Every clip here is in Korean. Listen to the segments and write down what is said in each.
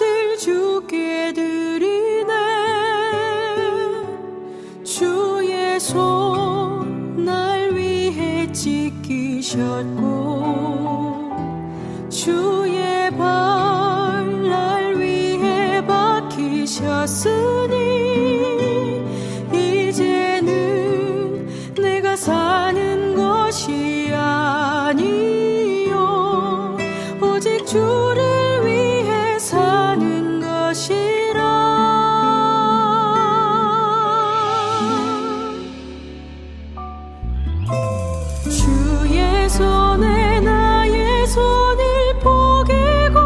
것을 주께 드리네. 주의 손 날 위해 찢기셨고 주의 발 날 위해 박히셨으니 이제는 내가 사는 것이 아니요 오직 주를 위해 사는 것이라. 주의 손에 나의 손을 포개고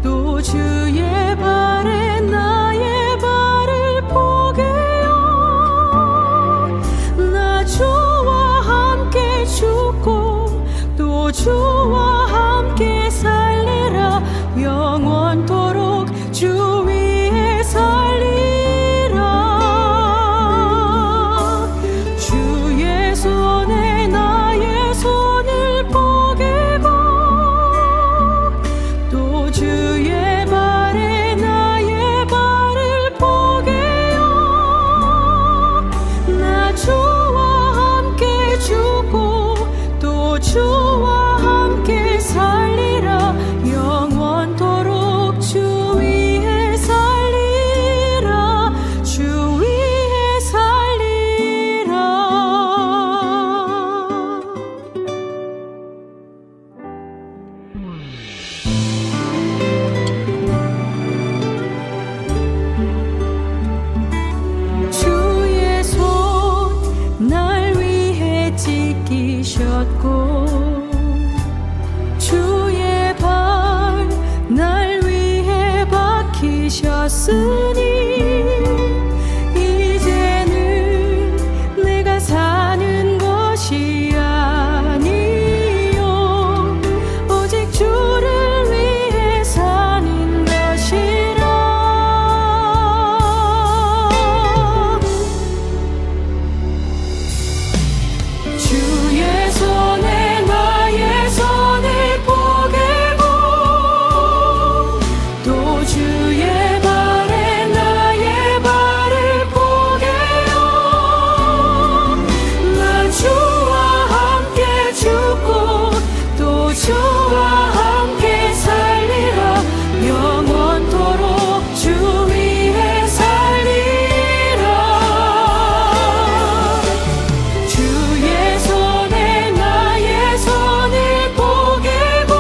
또 주의 발에 나의 발을 포개요. 나 주와 함께 죽고 또 주와 함께 살리라. 영원토록 주 위에 살리라. 주의 손에 나의 손을 포개고 또 주의 발에 나의 발을 포개요. 나 주와 함께 죽고 또 주와 함께 살리라. 영원토록 주 위에 살리라. 주 위에 살리라. 주의 손 날 위해 찢기셨고 주의 발 날 위해 박히셨으니 이제는 내가 사는 것이 아니요 오직 주를 위해 사는 것이라. 주의 손에 나의 손을 포개고 또 주의 발에 나의 발을 포개요. 나 주와 함께 죽고 또 주와 함께 살리라. 영원토록 주 위에 살리라. 주의 손에 나의 손을 포개고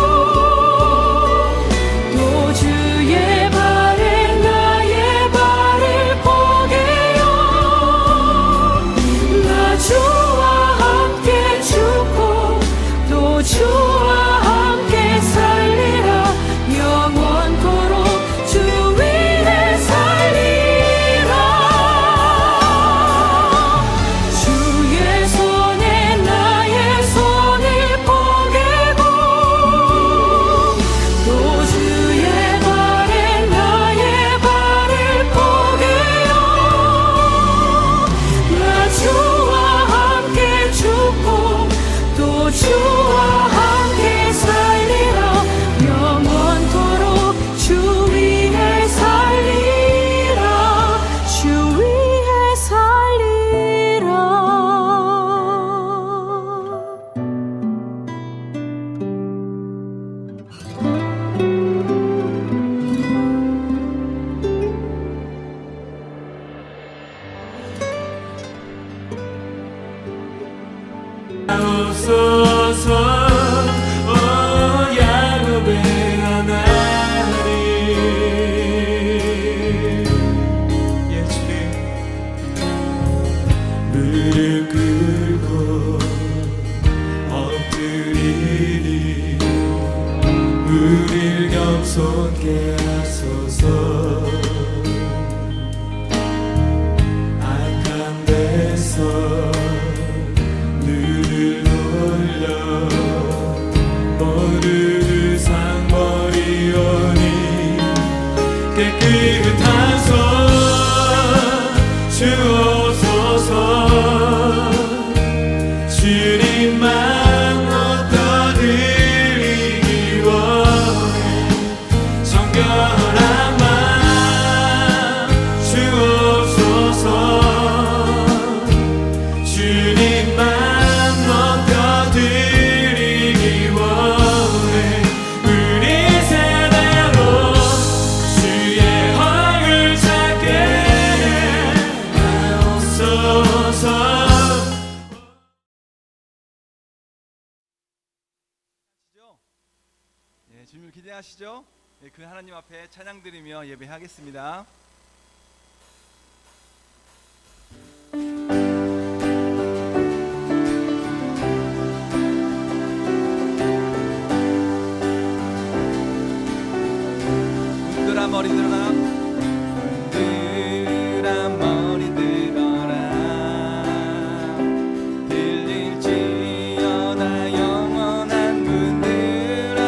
또 주의 발에 나의 발을 포개요. 나 주와 함께 죽고 또 주와 함께 살리라. 영원토록 주 위에 살리라. 주의 손에 나의 손을 포개고 또 주의 발에 나의 발을 포개요. 나 주와 함께 죽고 또 주와 함께 살리라. 영원토록 주 위에 살리라. 주 위에 살리라. 없어서 야곱의 하나님 예수님 무릎 꿇고 엎드리니 우릴 겸손케 하소서. 악한 데서 눈을 돌려 모르는 상머리오니 깨끗한 손 주옵소서. 주님만 얻어드리기 원해. 기대하시죠? 예, 그 하나님 앞에 찬양 드리며 예배하겠습니다. 흔들어 머리 들어라, 흔들어 머리 들어라, 들릴지어다 영원한 문들아,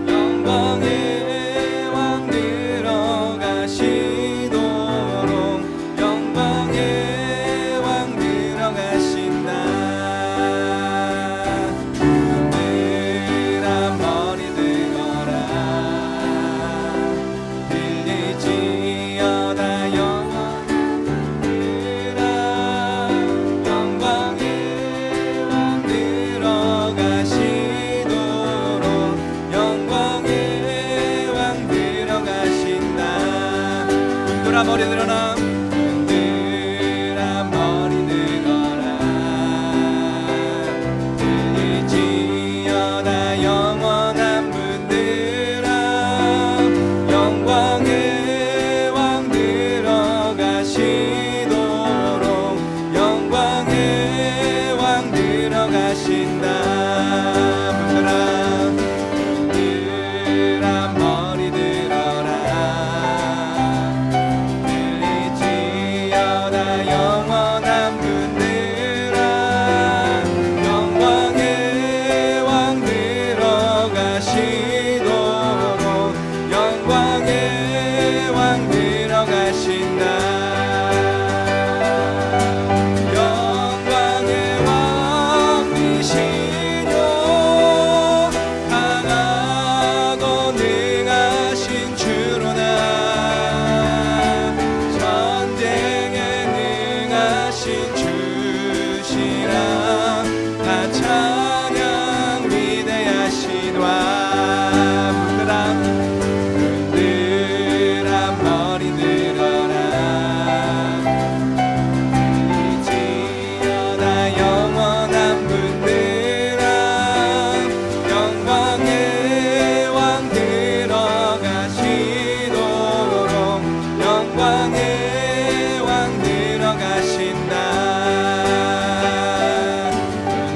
영광의 왕 들어가시도록, 영광의 왕 들어가신다. 흔들어 머리 들어라, 들릴지어다 영원한 문들아, 영광의 왕 들어가시도록, 영광의 왕 들어가신다. 흔들어 머리 들어라, 흔들어 머리 들어라, 들릴지어다 영원한 문들아, 영광의 왕 들어가시도록, 영광의 왕 들어가신다. 흔들어 흔들어 머리 들어라, 들릴지어다 영원한 문들아, 영광의 왕 들어가시도록, 영광의 왕 들어가신다. 영광의 왕이시뇨, 강하고 능하신 주로나, 전쟁에 능하신 주시라, 다 찬양 위대하시도다. 흔들어 흔들어 머리 들어라, 들릴지어다 영원한 문들아, 영광의 왕 들어가시도록, 영광의 왕 들어가신다.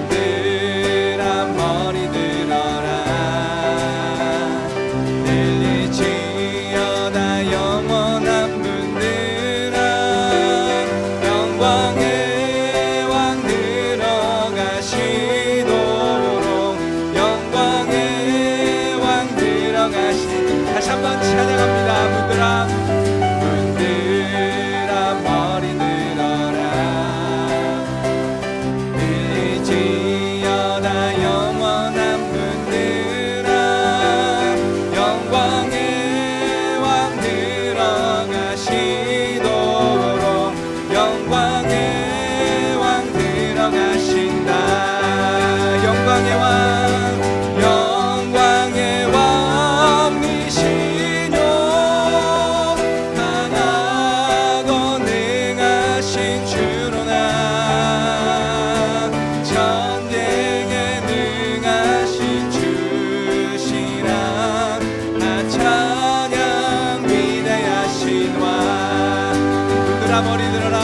흔들어 머리 들어라, 들릴지어다 영원한 문들아, 영광의 왕 들어가시도록, 영광의 왕 들어가신. 다시 한번 찬양합니다. 흔들어 흔들어 머리 들어라, 들릴지어다 영원한 문들아, 영광의 왕 들어가시도록, 영광의 왕 들어가신다. 영광의 왕, 영광의 왕이시뇨, 강하고 능하신 주로나, 전쟁에 능하신 주시라, 다 찬양 위대하시도다. 흔들어 머리 들어라,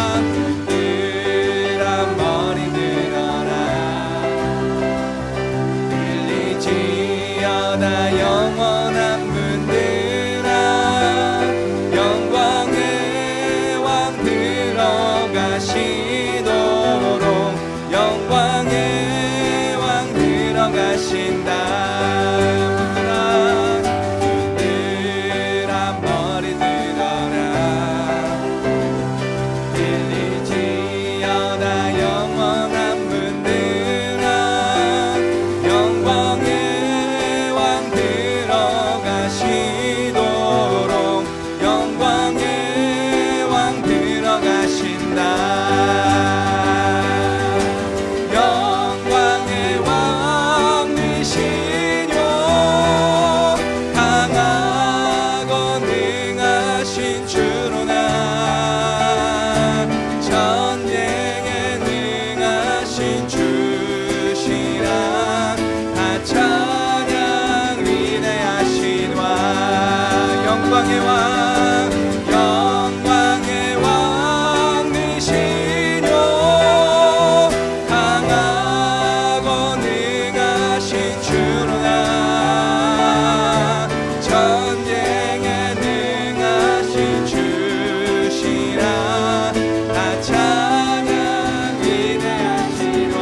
흔들어 머리 들어라, 들릴지어다 영원한 문들아, 영광의 왕 들어가시도록, 영광의 왕 들어가신다. 흔들어 흔들어 머리 들어라, 영광의 왕 영광의 왕이시뇨 강하고 능하신 주로나 전쟁에 능하신 주시라 다 찬양 위대하신 왕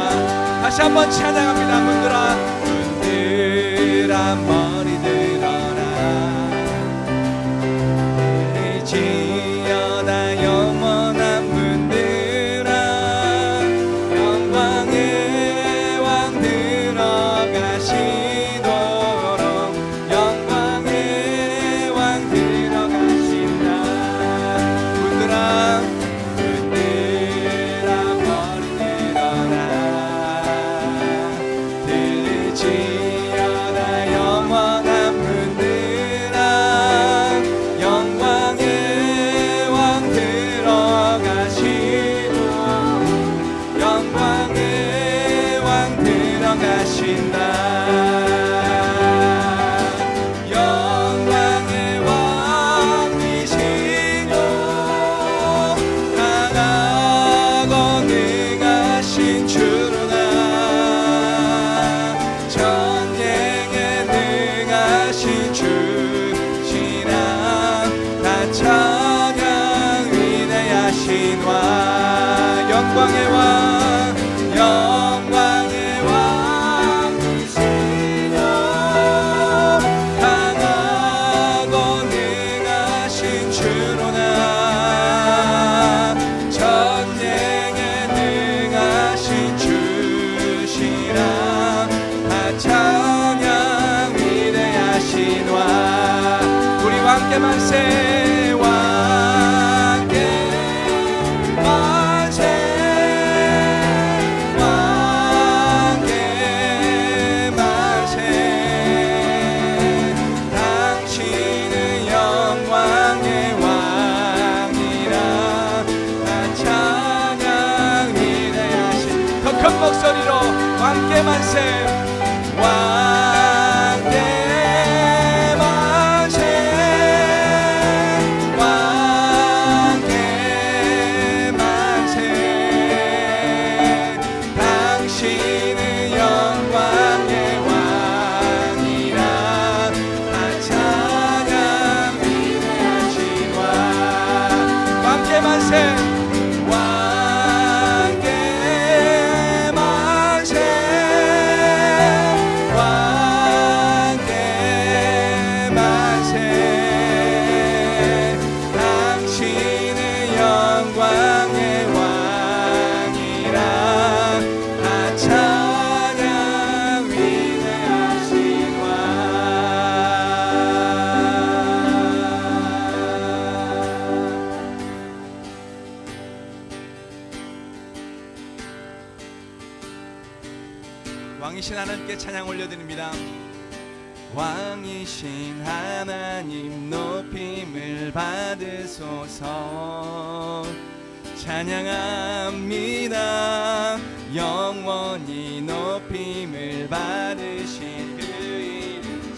다시 한번 찬양합니다. 문들아 머리 들어라 지어다 영원한 문들아 영광의 왕 들어가시도록 영광의 왕 들어가신다 문들아 머리 들어라 들지어다 영원한 문들아 영광의 왕 들어가시도록 영광의 왕 들어가신다 영광의 왕이시뇨 강하고 능하신 주로나 전쟁에 능하신 주시라 다 찬양 위대하신 왕 영광의 왕 영광의 왕이시뇨 강하고 능하신 주로나 전쟁에 능하신 주시라 다 찬양 위대하신 왕 우리 왕께 만세 왕께 만세 왕께 만세 당신은 영광의 왕이라 다 찬양 위대하신 더 큰 목소리로 왕께 만세 왕께 만세 왕께 만세 당신은 영광의 왕이라 다 찬양 위대하신 왕 왕께 만세 왕께 만세 왕께 만세 당신은 영광의 왕이라 다 찬양 위대하신 왕 왕이신 하나님께 찬양 올려드립니다. 왕이신 하나님 높임을 받으소서 찬양합니다. 영원히 높임을 받으신 그 이름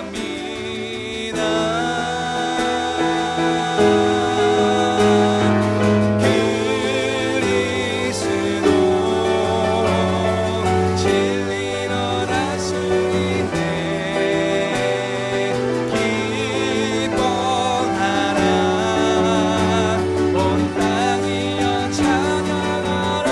찬양합니다. 그리스도 진리로 다스리네 기뻐하라 온 땅이여 찬양하라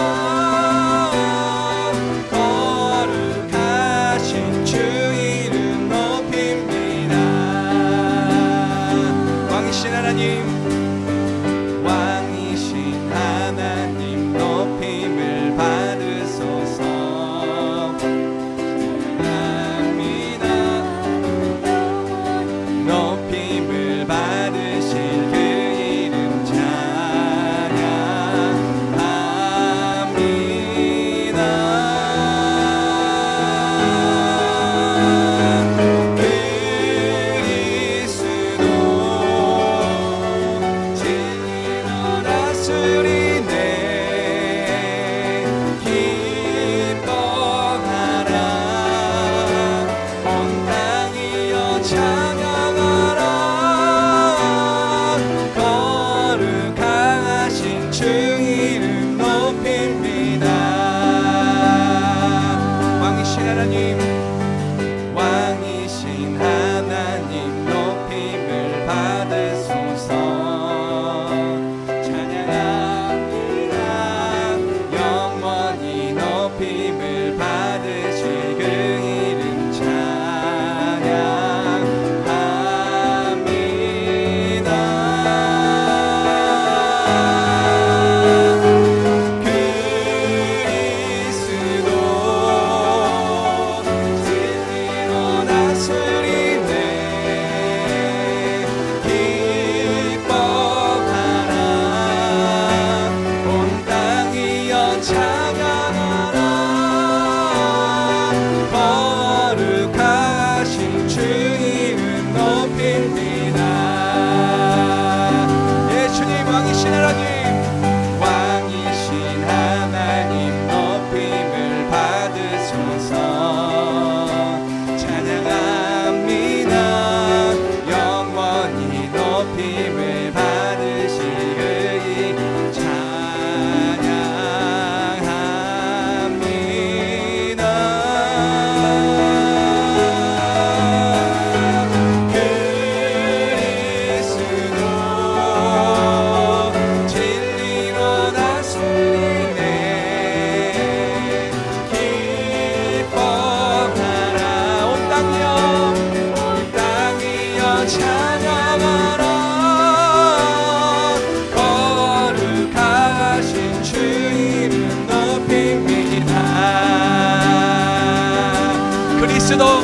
그리스도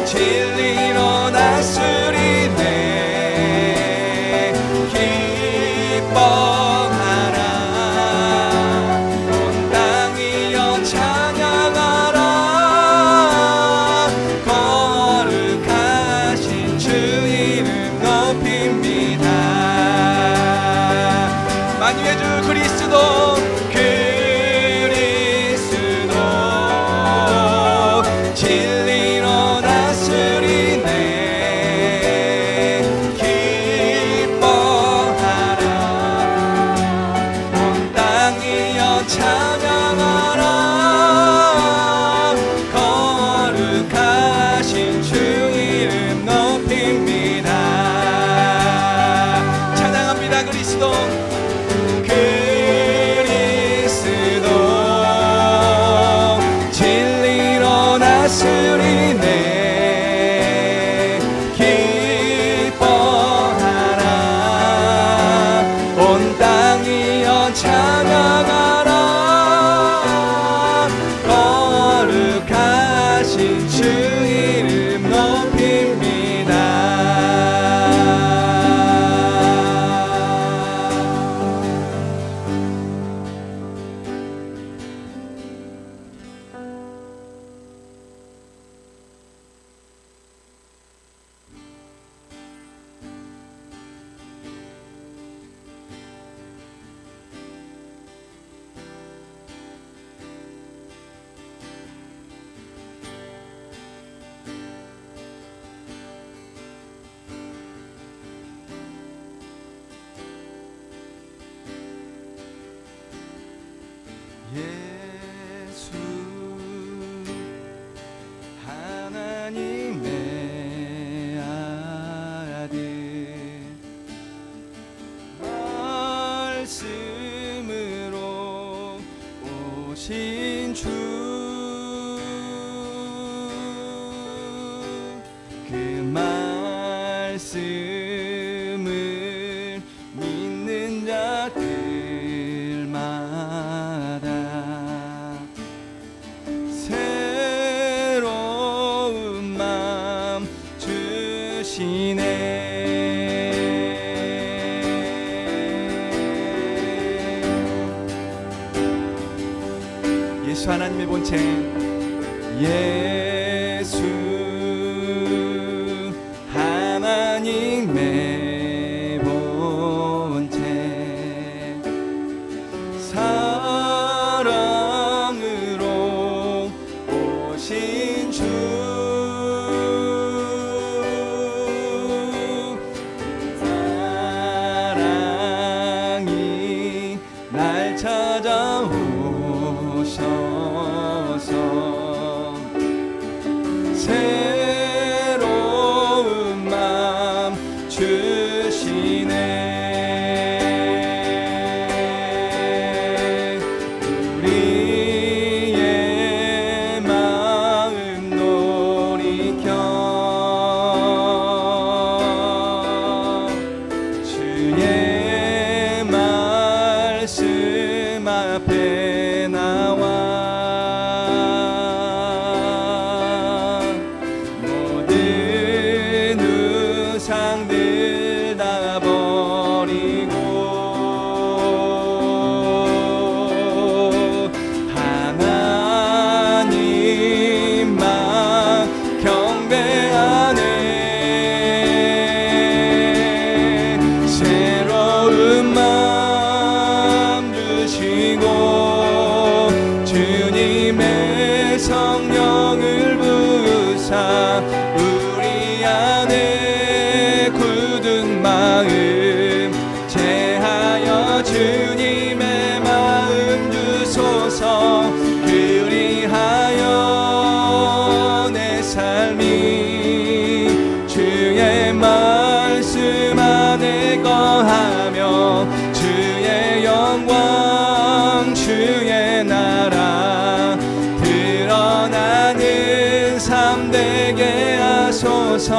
진리로 다스리네 기뻐하라 온 땅이여 찬양하라 거룩하신 주 이름 높입니다 만유의 주 그리스도 진리로 다스리네 기뻐하라 온 땅이여 찬양하라 거룩하신 주 이름 높입니다 찬양합니다 그리스도 진리로 다스리네 기뻐하라 온 땅이여 찬양하라 거룩하신 주 이름 높입니다 예수 하나님의 아들 말씀으로 오신 주 그 말씀을 믿는 자들마다 새로운 마음 주시네 예수 하나님의 본체 예수 하나님의 본체 사랑으로 오신 주 사랑이 날 찾아오셔서 새로운 마음 주시네 우리의 마음 돌이켜 주의 말씀 앞에 나와 우상들 다 버리고 하나님만 경배하네 새로운 마음 주시고 주님의 성령을 부으사 우리 안에 굳은 마음 제하여 주님의 마음 주소서 그리하여 내 삶이 주의 말씀 안에 거하며 주의 영광 주의 나라 드러나는 삶 되게 하소서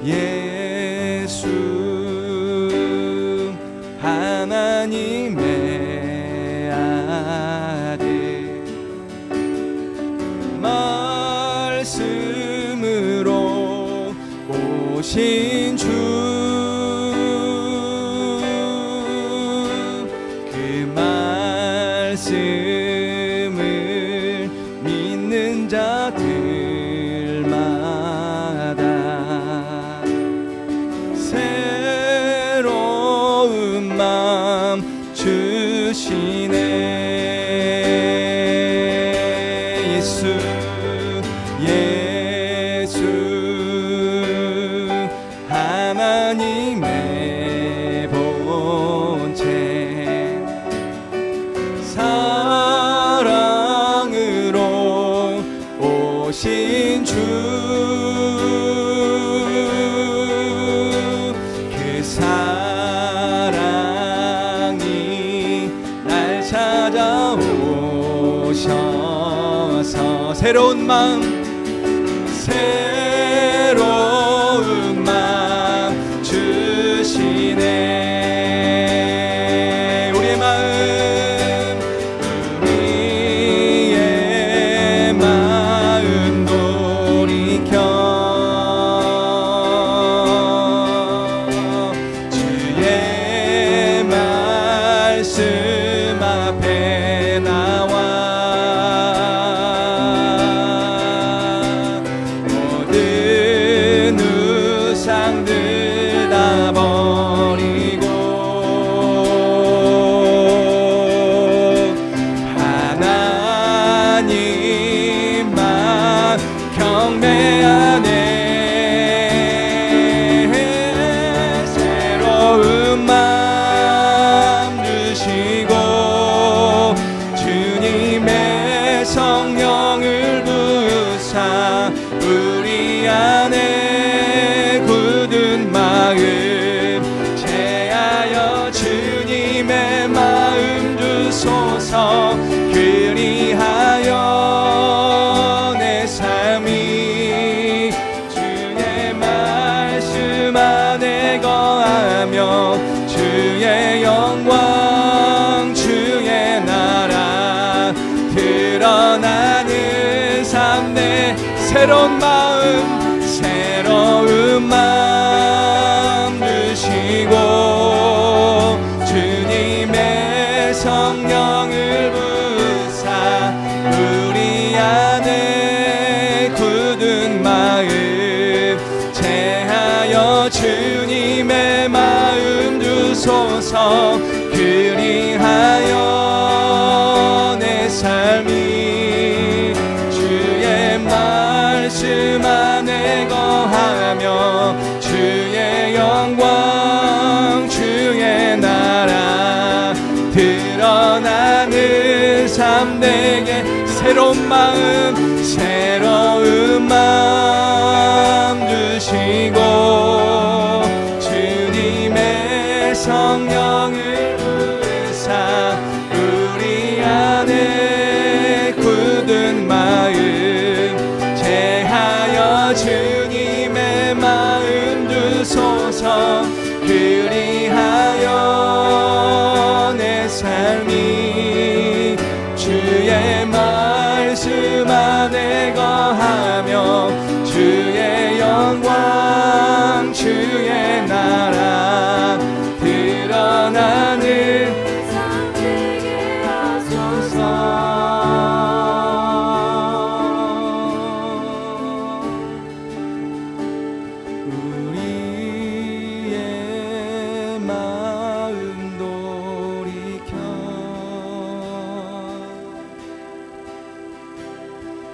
예수 하나님의 아들 말씀으로 오신 주 그 말씀을 믿는 자들마다 새로운 마음 주시네. 예수 하나님의 본체 사랑으로 오신 주 그 사랑이 날 찾아오셔서 새로운 마음 주시네. 우리의 마음 돌이켜 주의 말씀 앞에 나와 모든 우상들 다 버리고 하나님만 경배하네. 새로운 마음 주시고 주님의 성령을 부사 우리 안에 굳은 마음 제하여 주님의 마음 주소서. 그리하여 내 삶이 주의 말씀 안에 거하며 주의 영광 주의 나라 드러나는 삶 내 새로운 마음 주시고 주님의 성령을 부사 우리 안에 굳은 마음 제하여 주님의 마음 주소서. 그리하여 내 삶이 주의 말씀 안에 거하며 주의 영광 주의 나라 드러나는 삶 내게 새로운 마음 주시고 주님의 성령을 부사 우리 안에 굳은 마음 제하여 주님의 마음 주소서. 그리하여 내 삶이 주의 말씀 안에 거하며 주의 영광 주의 나라 드러나는 삶 되게 하소서. 우리의 마음 돌이켜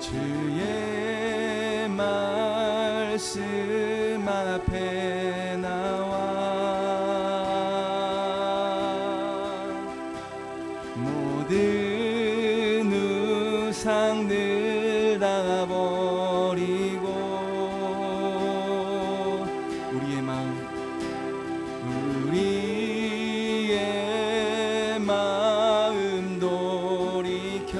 주의 말씀 앞에 나와 모든 우상들 다 버리고 우리의 마음 돌이켜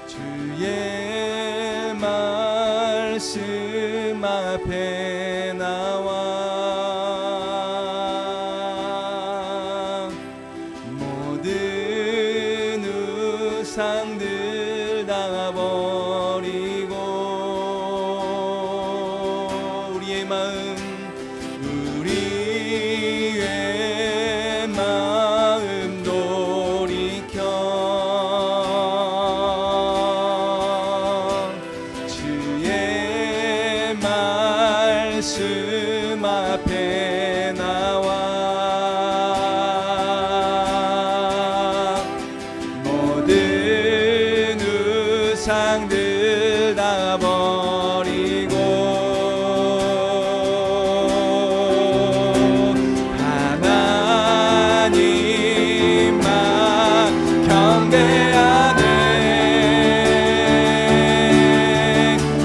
주의 말씀 앞에 나와 안에 나와 모든 우상들 다 버리고 하나님만 경배하네.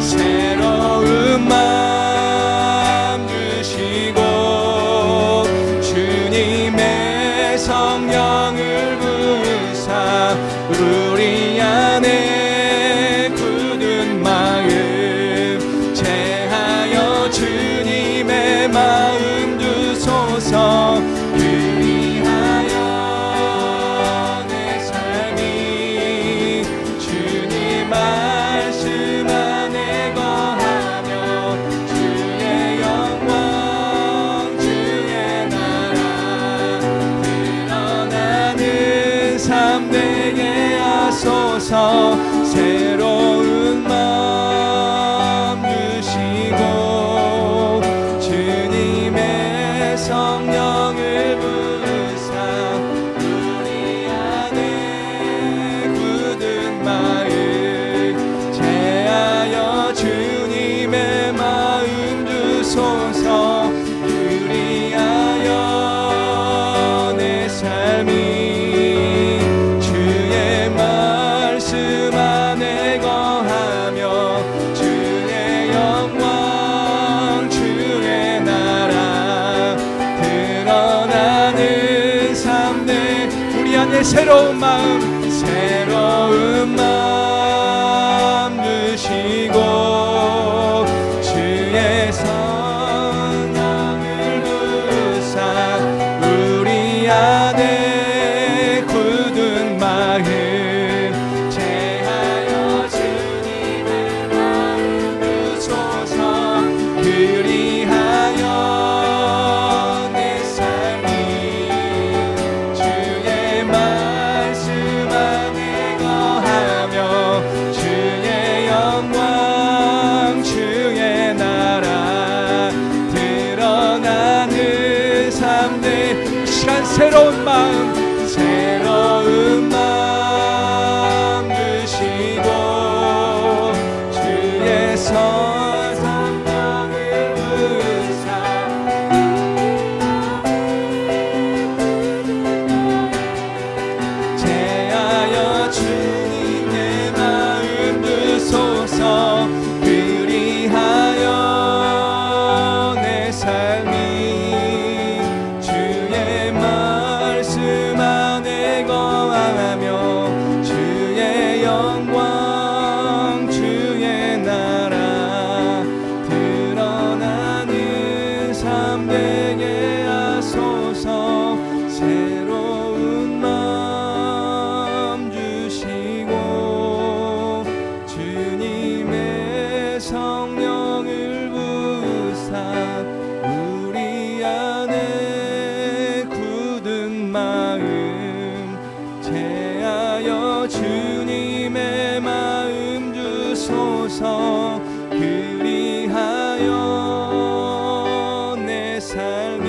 새로운 마음 주시고 주님의 성령을 부으사 우리 안에 굳은 마음 제하여 주님의 마음 주소서. 그리하여 내 삶이 주님 말씀 안에 거하며 주의 영광 주의 나라 드러나는 삶 되게 하소서. 새로운 마음 주시고 주님의 성령을 부으사 우리 안에 굳은 마음 제하여 주님의 마음 주소서. 그리하여 내 삶이 주의 말씀 안에 거하며 주의 영광 주의 나라 드러나는 삶내 우리 안에 새로운 마음 주시고 주의 성령을 부으사 우리 안에 굳은 마음 제하여 주님의 마음 주소서. 그리하여 내 삶이 주의 말씀 안에 거하며 주의 영광 주의 나라 드러나는 삶 내 시간 새로운 마음 주시고 주의 성령을 부으사 제하여 주님의 마음 주소서. 그리하여 내 삶이 주의 말씀 안에 거하며 주의 영광 주의 나라 드러나는 삶 되게 하소서. 새로운 마음 주시고 주님의 성령을 부으사 우리 안에 굳은 마음 제하여 주님의 마음 주소서. 그리하여 내 삶이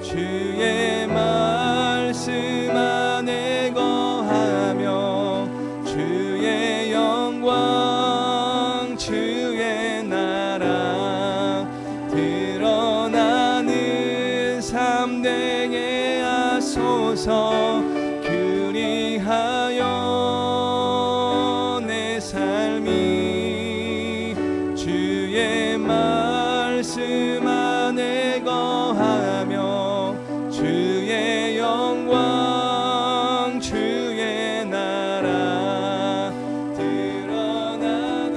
주의 말씀 안에 거하며 주의 영광 주의 나라 드러나는 삶 되게 하소서. 그리하여 내 삶이 주의 말씀 안에 거하며 주의 영광 주의 나라 드러나는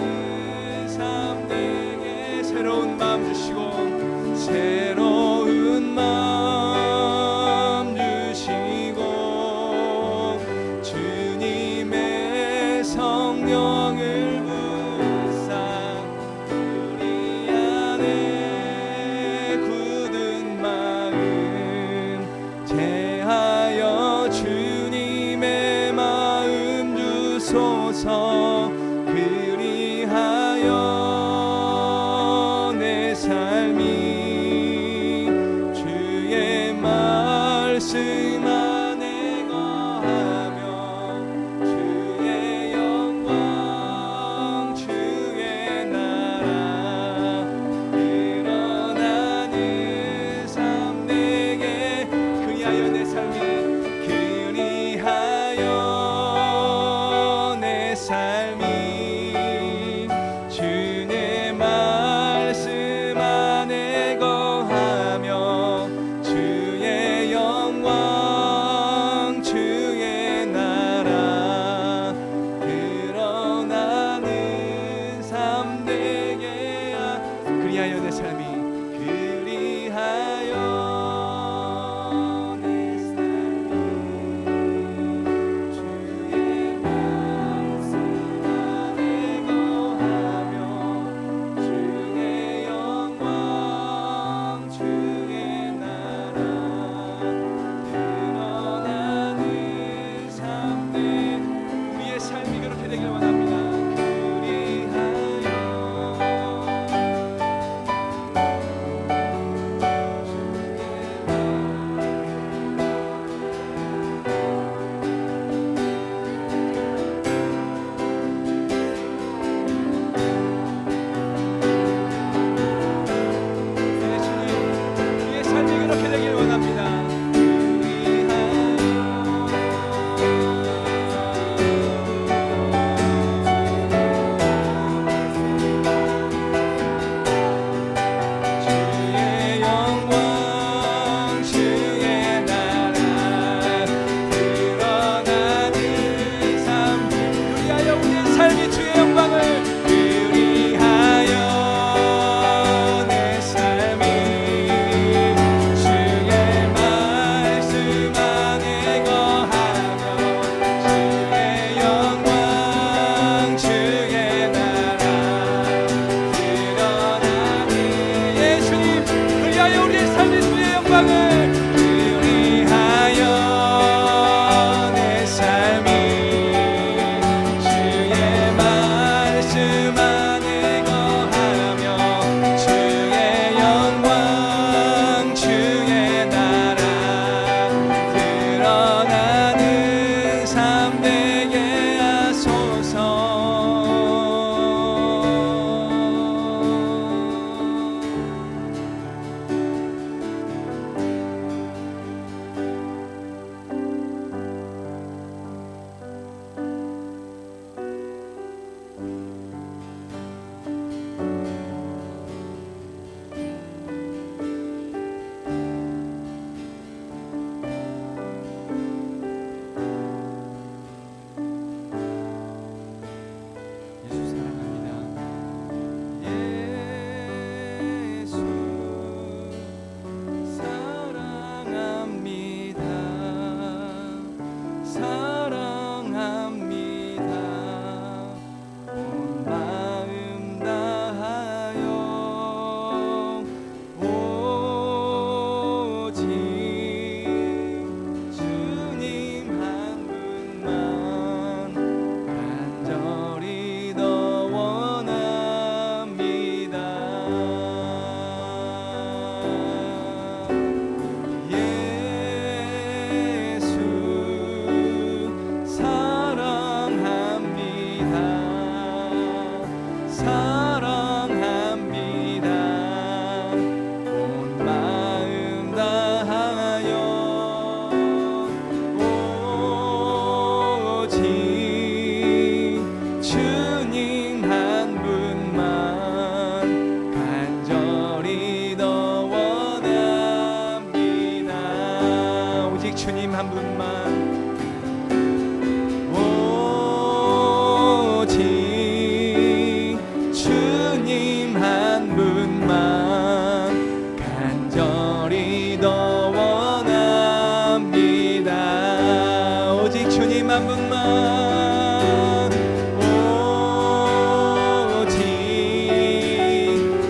삶 되게 새로운 마음 주시고 새로운 마음 주시고 주님의 성령을 부으사 우리 안에 굳은 마음 말씀 안에 거하며 주의 영광 주의 나라 드러나는 삶 내게 그리하여 내 삶이 그리하여 내 삶이 주의 말씀 안에 거하며 주의 영광 주의 나라 드러나는 삶 되게야 그리하여 내 삶이 그리하여 내 삶이 주의 말씀 안에 거하며 주의 영광 주의 나라 드러나는 삶 우리의 삶이 그렇게 되길 원합니다. 우리의 삶이 그렇게 되길 원합니다. 주의 영광 주의 나라 드러나는 삶 그리하여 우리의 삶이 주의 영광을 그리하여 내 삶이 주의 말씀 안에 거하며 주의 영광 주의 나라 드러나는 예수님 그리하여 우리의 삶이 주의 영광을 그리하여 내 삶이 주의 말씀 안에 거하며 주의 영광 주의 나라 드러나는 삶 되게 하소서. 예수 사랑합니다. 예수 사랑합니다. 사랑합니다. 온 마음 다하여 오직 주님 한 분만 간절히 더 원합니다. 예수 사랑합니다. 사랑합니다. 온 마음 다하여 오직 주님 한 분만 간절히 더 원합니다. 오직 주님 한 분만 오직 주님 한 분만 간절히 더 원합니다. 오직 주님 한 분만 오직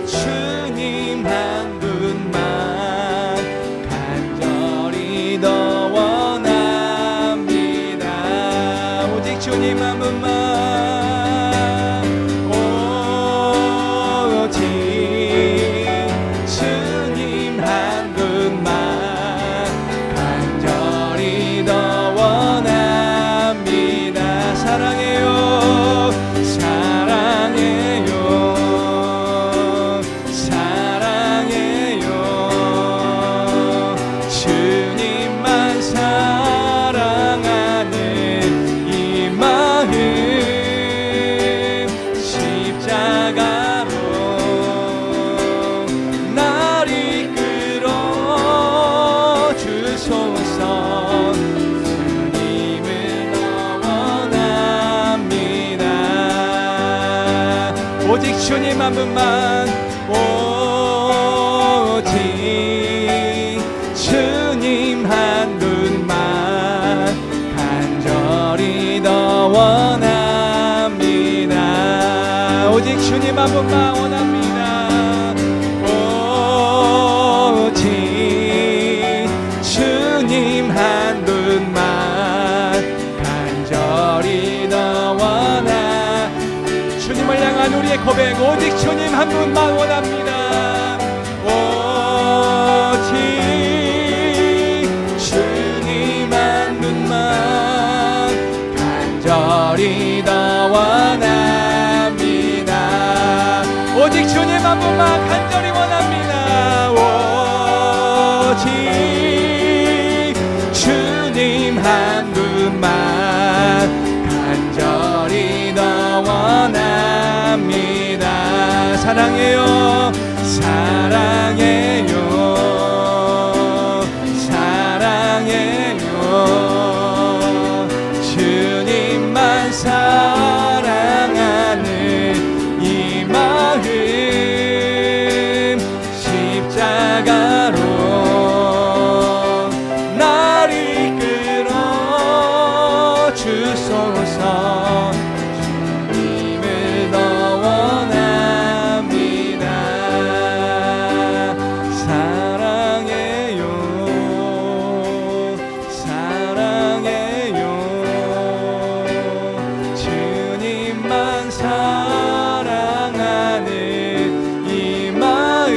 주님 한 분만 간절히 더 원합니다. 주님 한 분만 오직 주님 한 분만 간절히 더 원합니다. 오직 주님 한 분만 원합니다. 오직 주님 한 분만 간절히 더 원하. 주님을 향한 우리의 고백, 오직 주님 한 분만 원합니다. 오직 주님 한 분만 간절히 더 원합니다. 오직 주님 한 분만 간절히 원합니다. 오직 주님 한 분만 간절히 더 원합니다. 사랑해요, 사랑해요, 사랑해요. 주님만 사랑하는 이 마음 십자가로 날 이끌어 주소서. 주님을 더 원합니다. 사랑해요, 사랑해요. 주님만 사랑하는 이 마음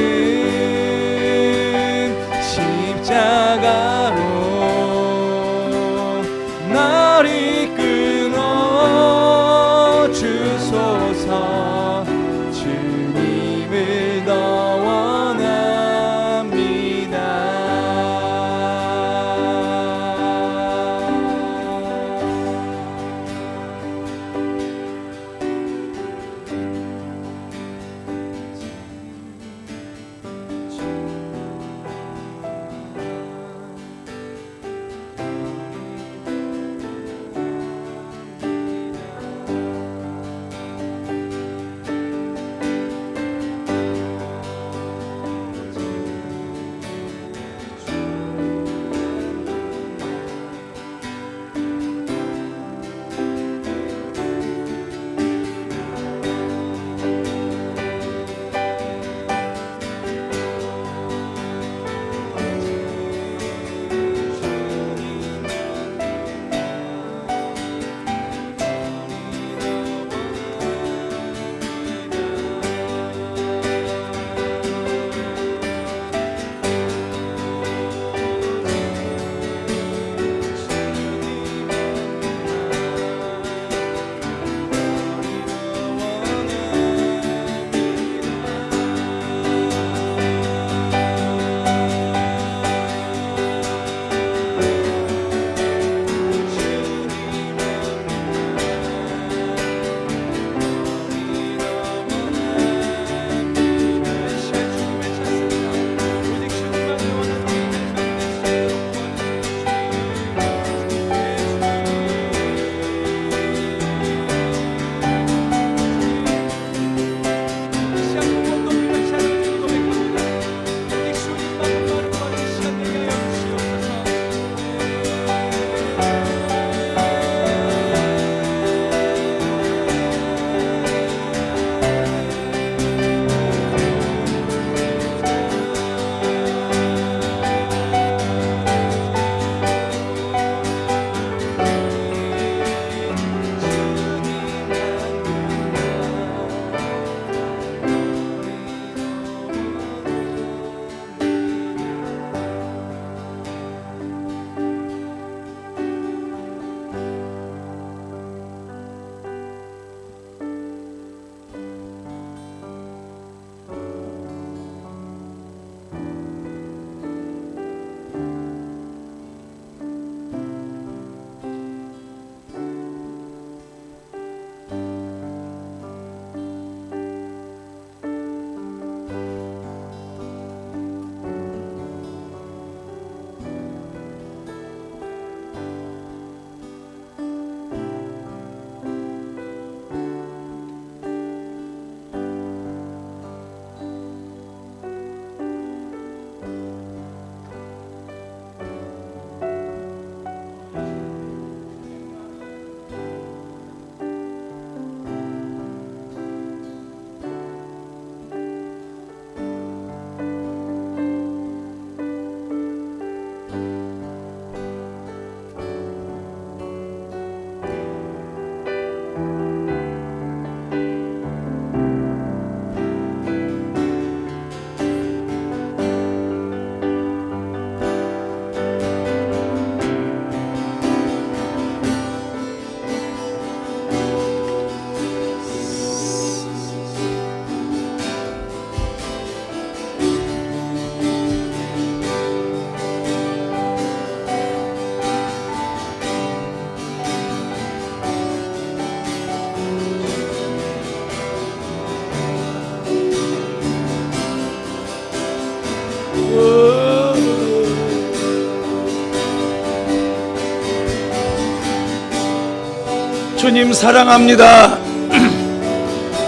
주님 사랑합니다.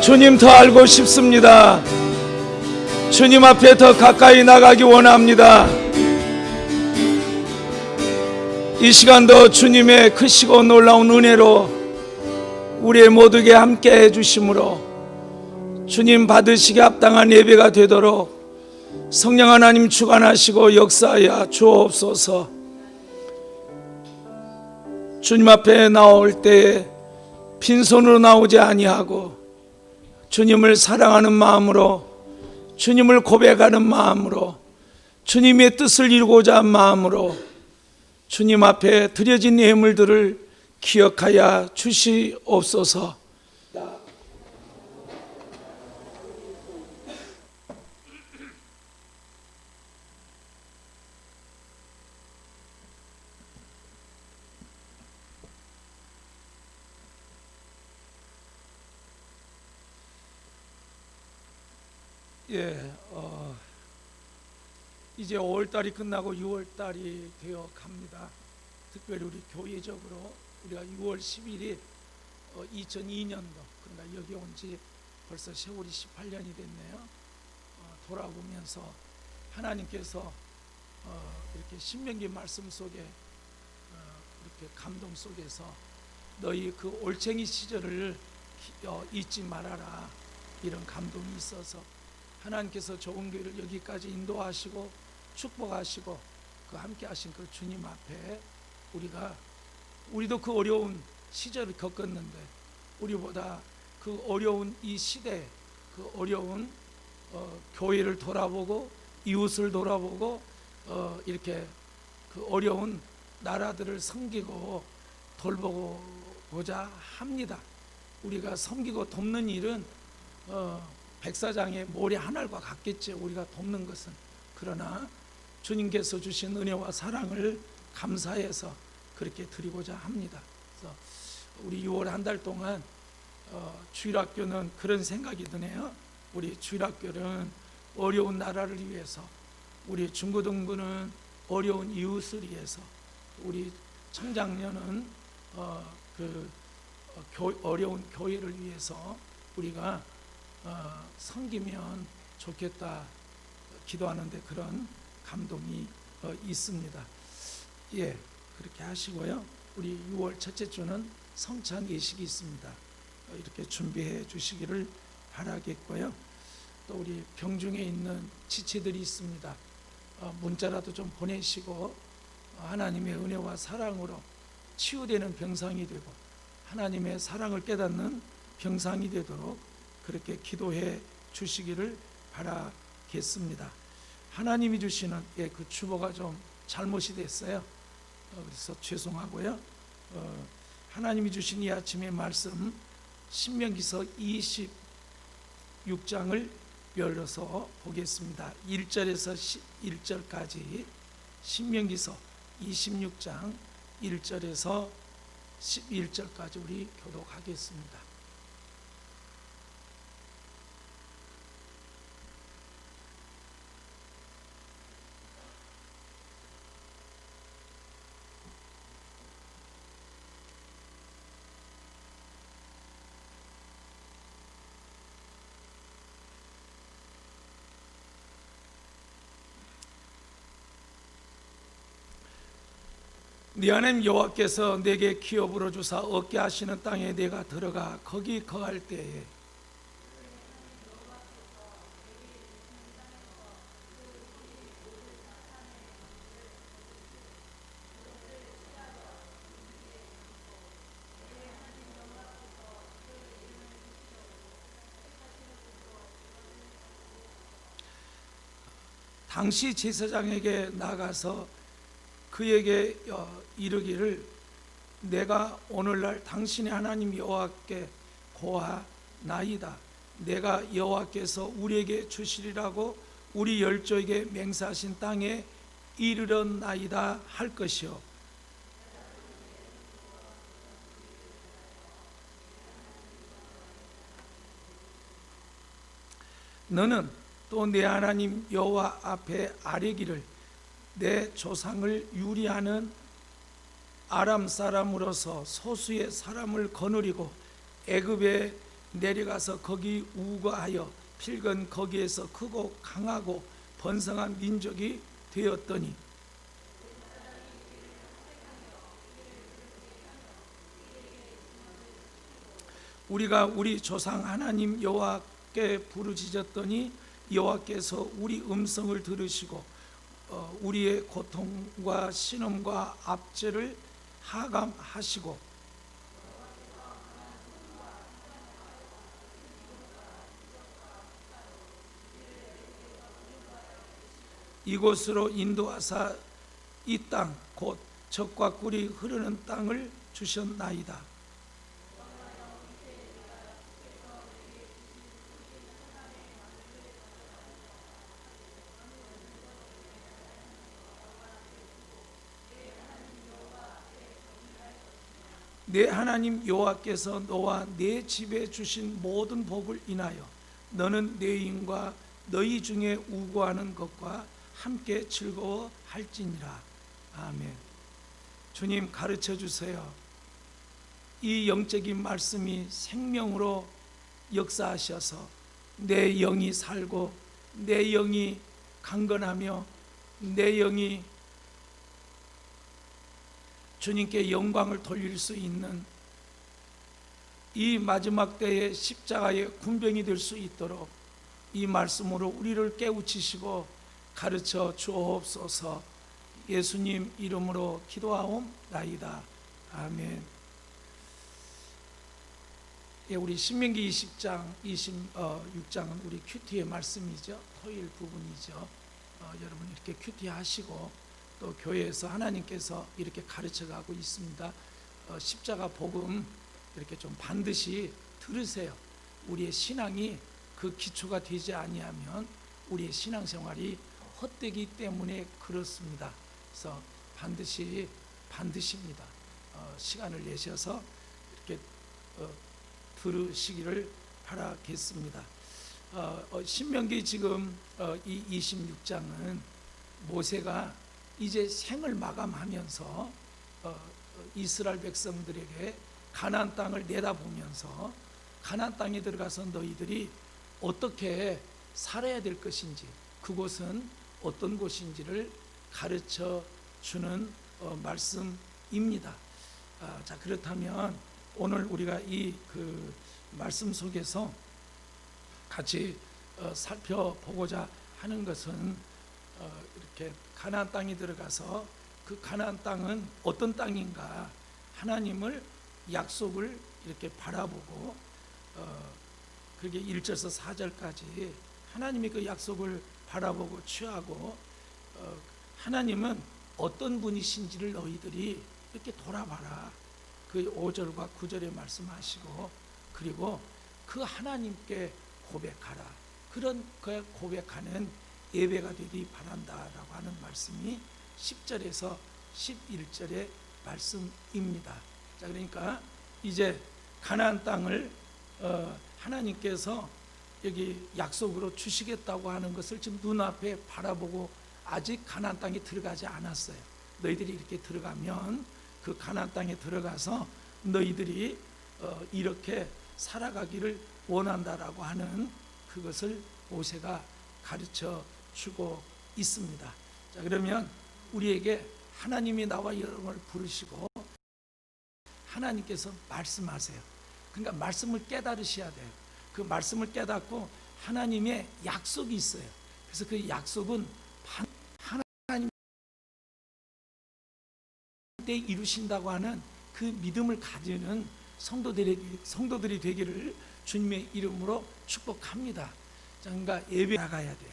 주님 더 알고 싶습니다. 주님 앞에 더 가까이 나가기 원합니다. 이 시간도 주님의 크시고 놀라운 은혜로 우리의 모두에게 함께 해주심으로 주님 받으시기 합당한 예배가 되도록 성령 하나님 주관하시고 역사하여 주옵소서. 주님 앞에 나올 때에 빈손으로 나오지 아니하고 주님을 사랑하는 마음으로, 주님을 고백하는 마음으로, 주님의 뜻을 이루고자 한 마음으로 주님 앞에 드려진 예물들을 기억하여 주시옵소서. 이제 5월달이 끝나고 6월달이 되어 갑니다. 특별히 우리 교회적으로 우리가 6월 10일이 2002년도, 그러니까 여기 온 지 벌써 세월이 18년이 됐네요. 돌아보면서 하나님께서 이렇게 신명기 말씀 속에 이렇게 감동 속에서 너희 그 올챙이 시절을 잊지 말아라, 이런 감동이 있어서 하나님께서 좋은 교회를 여기까지 인도하시고 축복하시고 그 함께 하신 그 주님 앞에 우리도 그 어려운 시절을 겪었는데 우리보다 그 어려운 이 시대, 그 어려운 교회를 돌아보고 이웃을 돌아보고 이렇게 그 어려운 나라들을 섬기고 돌보고자 합니다. 우리가 섬기고 돕는 일은 백사장의 모래 한 알과 같겠죠. 우리가 돕는 것은. 그러나 주님께서 주신 은혜와 사랑을 감사해서 그렇게 드리고자 합니다. 그래서 우리 6월 한 달 동안 주일학교는 그런 생각이 드네요. 우리 주일학교는 어려운 나라를 위해서, 우리 중고등부는 어려운 이웃을 위해서, 우리 청장년은 어려운 교회를 위해서 우리가 섬기면 좋겠다 기도하는데 그런 감동이 있습니다. 예, 그렇게 하시고요. 우리 6월 첫째 주는 성찬 예식이 있습니다. 이렇게 준비해 주시기를 바라겠고요. 또 우리 병중에 있는 지체들이 있습니다. 문자라도 좀 보내시고 하나님의 은혜와 사랑으로 치유되는 병상이 되고 하나님의 사랑을 깨닫는 병상이 되도록 그렇게 기도해 주시기를 바라겠습니다. 하나님이 주시는 그 주보가 좀 잘못이 됐어요. 그래서 죄송하고요. 하나님이 주신 이 아침의 말씀 신명기서 26장을 열어서 보겠습니다. 1절에서 11절까지 신명기서 26장 1절에서 11절까지 우리 교독하겠습니다. 네 하나님 여호와께서 내게 기업으로 주사 얻게 하시는 땅에 내가 들어가 거기 거할 때에 당시 제사장에게 나가서 그에게 이르기를 내가 오늘날 당신의 하나님 여호와께 고하나이다. 내가 여호와께서 우리에게 주시리라고 우리 열조에게 맹세하신 땅에 이르렀나이다 할 것이요. 너는 또 내 하나님 여호와 앞에 아뢰기를 내 조상을 유리하는 아람 사람으로서 소수의 사람을 거느리고 애굽에 내려가서 거기 우거하여 필건 거기에서 크고 강하고 번성한 민족이 되었더니 우리가 우리 조상 하나님 여호와께 부르짖었더니 여호와께서 우리 음성을 들으시고 우리의 고통과 신음과 압제를 하감하시고 이곳으로 인도하사 이 땅 곧 젖과 꿀이 흐르는 땅을 주셨나이다. 내 하나님 여호와께서 너와 내 집에 주신 모든 복을 인하여 너는 내 인과 너희 중에 우고하는 것과 함께 즐거워할지니라. 아멘. 주님 가르쳐 주세요. 이 영적인 말씀이 생명으로 역사하셔서 내 영이 살고 내 영이 강건하며 내 영이 주님께 영광을 돌릴 수 있는 이 마지막 때의 십자가의 군병이 될 수 있도록 이 말씀으로 우리를 깨우치시고 가르쳐 주옵소서. 예수님 이름으로 기도하옵나이다. 아멘. 예, 우리 신명기 20장, 26장은 우리 큐티의 말씀이죠. 토일 부분이죠. 여러분 이렇게 큐티 하시고 또 교회에서 하나님께서 이렇게 가르쳐가고 있습니다. 십자가 복음 이렇게 좀 반드시 들으세요. 우리의 신앙이 그 기초가 되지 아니하면 우리의 신앙생활이 헛되기 때문에 그렇습니다. 그래서 반드시입니다. 시간을 내셔서 이렇게 들으시기를 바라겠습니다. 신명기 지금 이 26장은 모세가 이제 생을 마감하면서 이스라엘 백성들에게 가나안 땅을 내다보면서 가나안 땅에 들어가서 너희들이 어떻게 살아야 될 것인지 그곳은 어떤 곳인지를 가르쳐 주는 말씀입니다. 자, 그렇다면 오늘 우리가 이 그 말씀 속에서 같이 살펴보고자 하는 것은 이렇게 가나안 땅에 들어가서 그 가나안 땅은 어떤 땅인가 하나님을 약속을 이렇게 바라보고 그게 1절에서 4절까지 하나님이 그 약속을 바라보고 취하고 하나님은 어떤 분이신지를 너희들이 이렇게 돌아봐라. 그 5절과 9절에 말씀하시고 그리고 그 하나님께 고백하라. 그런 그 고백하는 예배가 되기 바란다라고 하는 말씀이 10절에서 11절의 말씀입니다. 자, 그러니까 이제 가나안 땅을 하나님께서 여기 약속으로 주시겠다고 하는 것을 지금 눈앞에 바라보고 아직 가나안 땅에 들어가지 않았어요. 너희들이 이렇게 들어가면 그 가나안 땅에 들어가서 너희들이 이렇게 살아가기를 원한다라고 하는 그것을 모세가 가르쳐 주고 있습니다. 자, 그러면 우리에게 하나님이 나와 여러분을 부르시고 하나님께서 말씀하세요. 그러니까 말씀을 깨달으셔야 돼요. 그 말씀을 깨닫고 하나님의 약속이 있어요. 그래서 그 약속은 하나님 때 이루신다고 하는 그 믿음을 가지는 성도들이 되기를 주님의 이름으로 축복합니다. 그러니까 예배 나가야 돼요.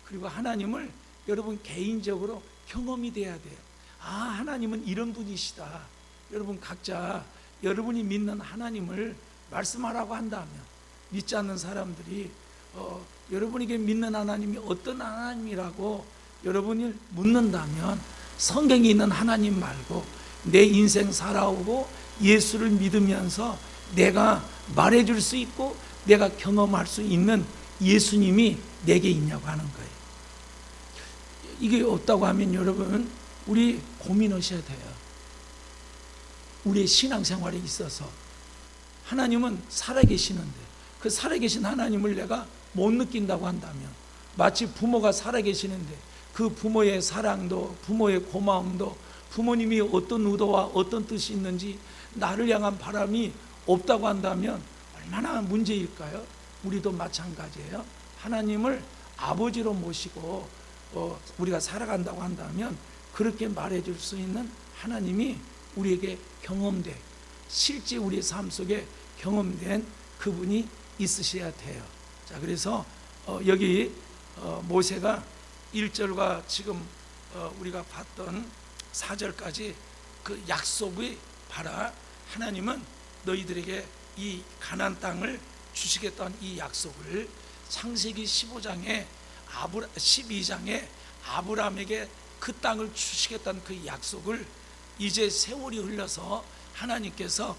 그리고 하나님을 여러분 개인적으로 경험이 돼야 돼요. 아, 하나님은 이런 분이시다. 여러분 각자 여러분이 믿는 하나님을 말씀하라고 한다면 믿지 않는 사람들이 여러분에게 믿는 하나님이 어떤 하나님이라고 여러분이 묻는다면 성경에 있는 하나님 말고 내 인생 살아오고 예수를 믿으면서 내가 말해줄 수 있고 내가 경험할 수 있는 예수님이 내게 있냐고 하는 거예요. 이게 없다고 하면 여러분 우리 고민하셔야 돼요. 우리의 신앙생활에 있어서 하나님은 살아계시는데 그 살아계신 하나님을 내가 못 느낀다고 한다면, 마치 부모가 살아계시는데 그 부모의 사랑도 부모의 고마움도 부모님이 어떤 의도와 어떤 뜻이 있는지 나를 향한 바람이 없다고 한다면 얼마나 문제일까요? 우리도 마찬가지예요. 하나님을 아버지로 모시고 우리가 살아간다고 한다면 그렇게 말해줄 수 있는 하나님이 우리에게 경험돼, 실제 우리의 삶 속에 경험된 그분이 있으셔야 돼요. 자, 그래서 여기 모세가 1절과 지금 우리가 봤던 4절까지 그 약속의 봐라, 하나님은 너희들에게 이 가나안 땅을 주시겠다는 이 약속을 창세기 12장에 아브라함에게 그 땅을 주시겠다는 그 약속을 이제 세월이 흘러서 하나님께서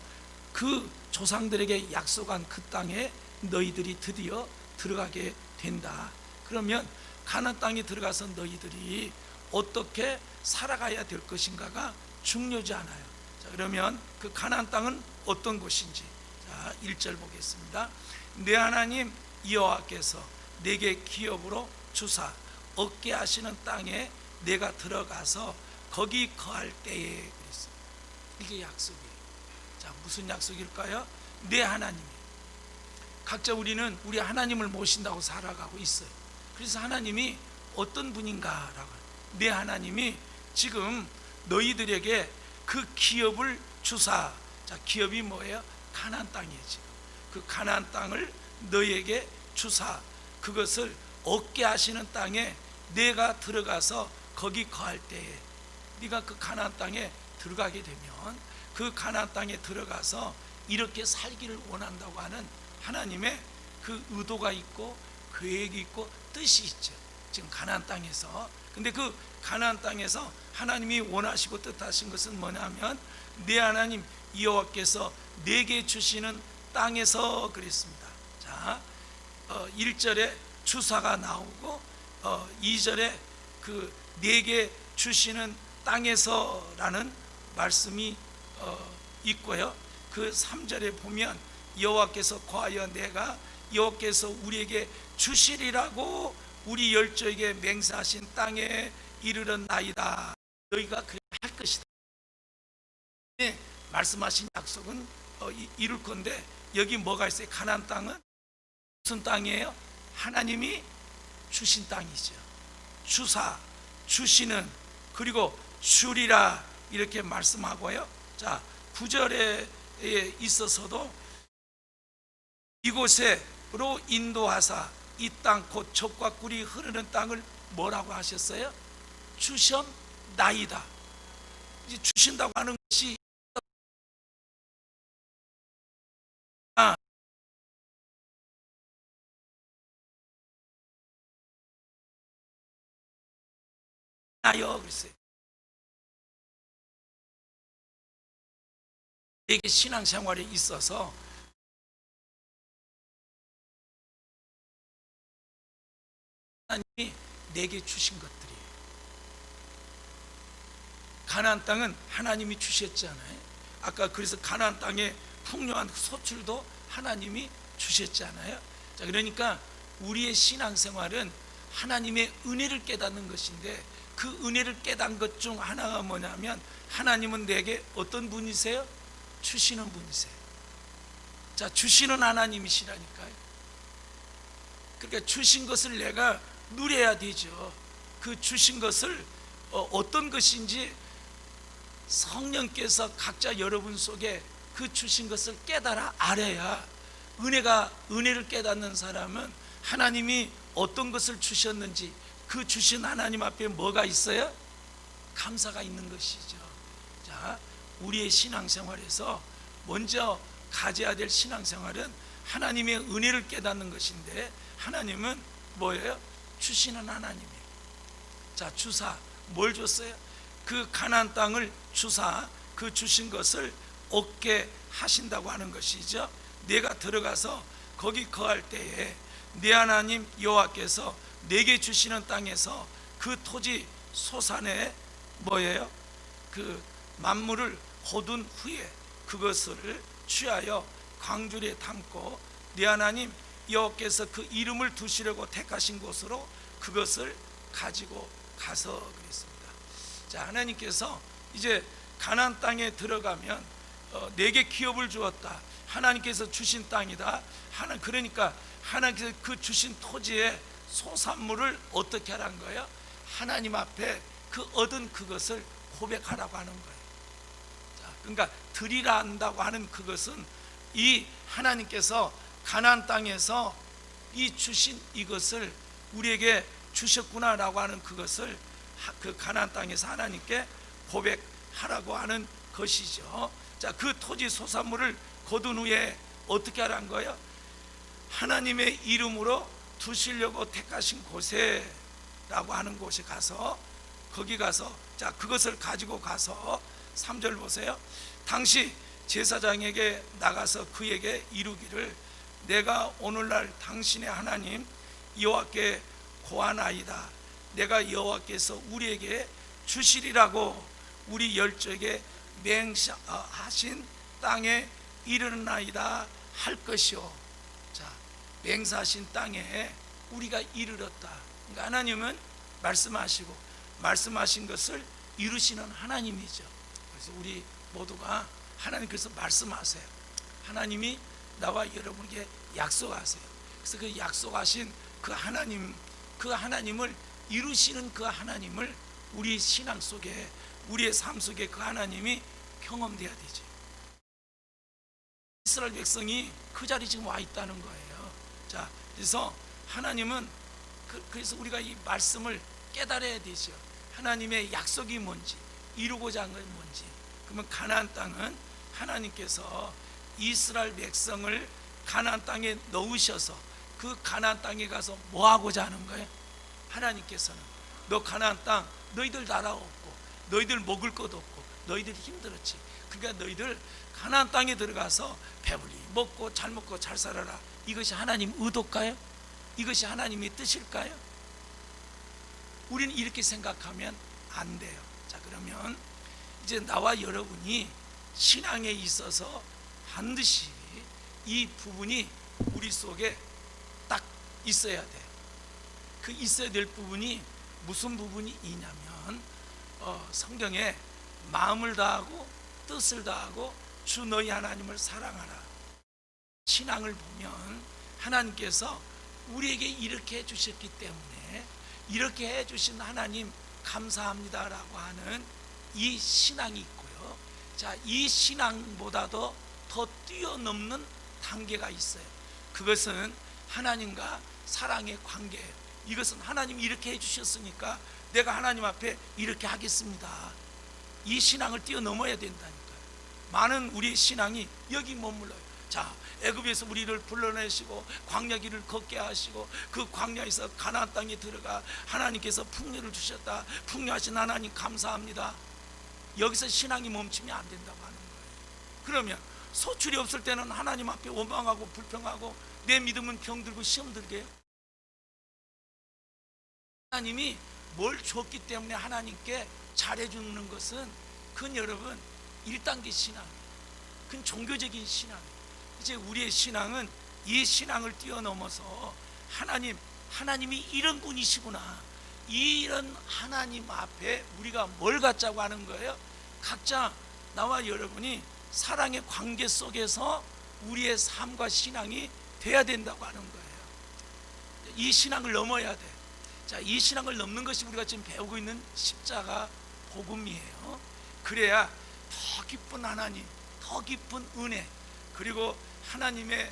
그 조상들에게 약속한 그 땅에 너희들이 드디어 들어가게 된다. 그러면 가나안 땅에 들어가서 너희들이 어떻게 살아가야 될 것인가가 중요하지 않아요. 자, 그러면 그 가나안 땅은 어떤 곳인지, 자, 1절 보겠습니다. 내 하나님 여호와께서 내게 기업으로 주사 얻게 하시는 땅에 내가 들어가서 거기 거할 때에, 그랬어요. 이게 약속이에요. 자, 무슨 약속일까요? 내 하나님이, 각자 우리는 우리 하나님을 모신다고 살아가고 있어요. 그래서 하나님이 어떤 분인가라고, 내 하나님이 지금 너희들에게 그 기업을 주사, 자, 기업이 뭐예요? 가나안 땅이에요. 지금 그 가나안 땅을 너희에게 주사, 그것을 얻게 하시는 땅에 내가 들어가서 거기 거할 때에, 네가 그 가나안 땅에 들어가게 되면 그 가나안 땅에 들어가서 이렇게 살기를 원한다고 하는 하나님의 그 의도가 있고 계획이 있고 뜻이 있죠. 지금 가나안 땅에서. 근데 그 가나안 땅에서 하나님이 원하시고 뜻하신 것은 뭐냐면 내 하나님 여호와께서 내게 주시는 땅에서, 그랬습니다. 자, 1절에 주사가 나오고 2절에 그 내게 주시는 땅에서라는 말씀이 있고요. 그 3절에 보면 여호와께서 거하여 내가 여호와께서 우리에게 주시리라고 우리 열조에게 맹세하신 땅에 이르렀나이다. 너희가 그렇게 할 것이다. 네, 말씀하신 약속은 이룰 건데, 여기 뭐가 있어요? 가나안 땅은 무슨 땅이에요? 하나님이 주신 땅이죠. 주사, 주시는, 그리고 주리라 이렇게 말씀하고요. 자, 9절에 있어서도 이곳에로 인도하사 이 땅 곧 젖과 꿀이 흐르는 땅을 뭐라고 하셨어요? 주셨나이다. 이제 주신다고 하는 것이 나요 그랬어요. 내게 신앙생활에 있어서 하나님이 내게 주신 것들이에요. 가나안 땅은 하나님이 주셨잖아요. 아까 그래서 가나안 땅에 풍요한 소출도 하나님이 주셨잖아요. 자, 그러니까 우리의 신앙생활은 하나님의 은혜를 깨닫는 것인데, 그 은혜를 깨닫는 것 중 하나가 뭐냐면 하나님은 내게 어떤 분이세요? 주시는 분이세요. 자, 주시는 하나님이시라니까요. 그러니까 주신 것을 내가 누려야 되죠. 그 주신 것을 어떤 것인지 성령께서 각자 여러분 속에 그 주신 것을 깨달아 알아야, 은혜를 깨닫는 사람은 하나님이 어떤 것을 주셨는지 그 주신 하나님 앞에 뭐가 있어요? 감사가 있는 것이죠. 자, 우리의 신앙생활에서 먼저 가져야 될 신앙생활은 하나님의 은혜를 깨닫는 것인데, 하나님은 뭐예요? 주시는 하나님이에요. 자, 주사, 뭘 줬어요? 그 가나안 땅을 주사, 그 주신 것을 얻게 하신다고 하는 것이죠. 내가 들어가서 거기 거할 때에 내 하나님 여호와께서 내게 주시는 땅에서 그 토지 소산에 뭐예요? 그 만물을 거둔 후에 그것을 취하여 광주리에 담고 네 하나님 여호와께서 그 이름을 두시려고 택하신 곳으로 그것을 가지고 가서 그랬습니다. 자, 하나님께서 이제 가나안 땅에 들어가면 내게 기업을 주었다. 하나님께서 주신 땅이다. 그러니까 하나님께서 그 주신 토지의 소산물을 어떻게 하라는 거예요? 하나님 앞에 그 얻은 그것을 고백하라고 하는 거예요. 자, 그러니까 드리라 한다고 하는 그것은 이 하나님께서 가나안 땅에서 이 주신 이것을 우리에게 주셨구나라고 하는 그것을 그 가나안 땅에서 하나님께 고백하라고 하는 것이죠. 자, 그 토지 소산물을 거둔 후에 어떻게 하라는 거예요? 하나님의 이름으로 두시려고 택하신 곳에 라고 하는 곳에 가서 거기 가서 자 그것을 가지고 가서 3절 보세요. 당시 제사장에게 나가서 그에게 이루기를 내가 오늘날 당신의 하나님 여호와께 고하나이다. 내가 여호와께서 우리에게 주시리라고 우리 열조에게 맹세하신 땅에 이르나이다 할 것이요. 자, 맹세하신 땅에 우리가 이르렀다. 그러니까 하나님은 말씀하시고 말씀하신 것을 이루시는 하나님이죠. 그래서 우리 모두가 하나님께서 말씀하세요. 하나님이 나와 여러분에게 약속하세요. 그래서 그 약속하신 그 하나님을 이루시는 그 하나님을 우리 신앙 속에 우리의 삶 속에 그 하나님이 경험돼야 되죠. 이스라엘 백성이 그 자리에 지금 와 있다는 거예요. 자, 그래서 하나님은 그래서 우리가 이 말씀을 깨달아야 되죠. 하나님의 약속이 뭔지, 이루고자 한 것이 뭔지. 그러면 가나안 땅은 하나님께서 이스라엘 백성을 가나안 땅에 넣으셔서 그 가나안 땅에 가서 뭐 하고자 하는 거예요? 하나님께서는 너 가나안 땅 너희들 나라 없고 너희들 먹을 것 없고 너희들 힘들었지. 그러니까 너희들 가나안 땅에 들어가서 배불리 먹고 잘 먹고 잘 살아라. 이것이 하나님 의도일까요? 이것이 하나님의 뜻일까요? 우리는 이렇게 생각하면 안 돼요. 자, 그러면 이제 나와 여러분이 신앙에 있어서 반드시 이 부분이 우리 속에 딱 있어야 돼. 그 있어야 될 부분이 무슨 부분이 있냐면 성경에 마음을 다하고 뜻을 다하고 주 너희 하나님을 사랑하라. 신앙을 보면 하나님께서 우리에게 이렇게 해주셨기 때문에 이렇게 해주신 하나님 감사합니다라고 하는 이 신앙이 있고요. 자, 이 신앙보다도 더 뛰어넘는 단계가 있어요. 그것은 하나님과 사랑의 관계예요. 이것은 하나님이 이렇게 해주셨으니까 내가 하나님 앞에 이렇게 하겠습니다. 이 신앙을 뛰어넘어야 된다니까요. 많은 우리의 신앙이 여기 머물러요. 자, 애굽에서 우리를 불러내시고 광야 길을 걷게 하시고 그 광야에서 가나안 땅에 들어가 하나님께서 풍요를 주셨다. 풍요하신 하나님 감사합니다. 여기서 신앙이 멈추면 안 된다고 하는 거예요. 그러면 소출이 없을 때는 하나님 앞에 원망하고 불평하고 내 믿음은 병들고 시험 들게요. 하나님이 뭘 줬기 때문에 하나님께 잘해주는 것은 그건 여러분 1단계 신앙이에요. 그건 종교적인 신앙이에요. 이제 우리의 신앙은 이 신앙을 뛰어넘어서 하나님이 이런 분이시구나. 이런 하나님 앞에 우리가 뭘 갖자고 하는 거예요? 각자 나와 여러분이 사랑의 관계 속에서 우리의 삶과 신앙이 돼야 된다고 하는 거예요. 이 신앙을 넘어야 돼. 자, 이 신앙을 넘는 것이 우리가 지금 배우고 있는 십자가 복음이에요. 그래야 더 깊은 하나님, 더 깊은 은혜, 그리고 하나님의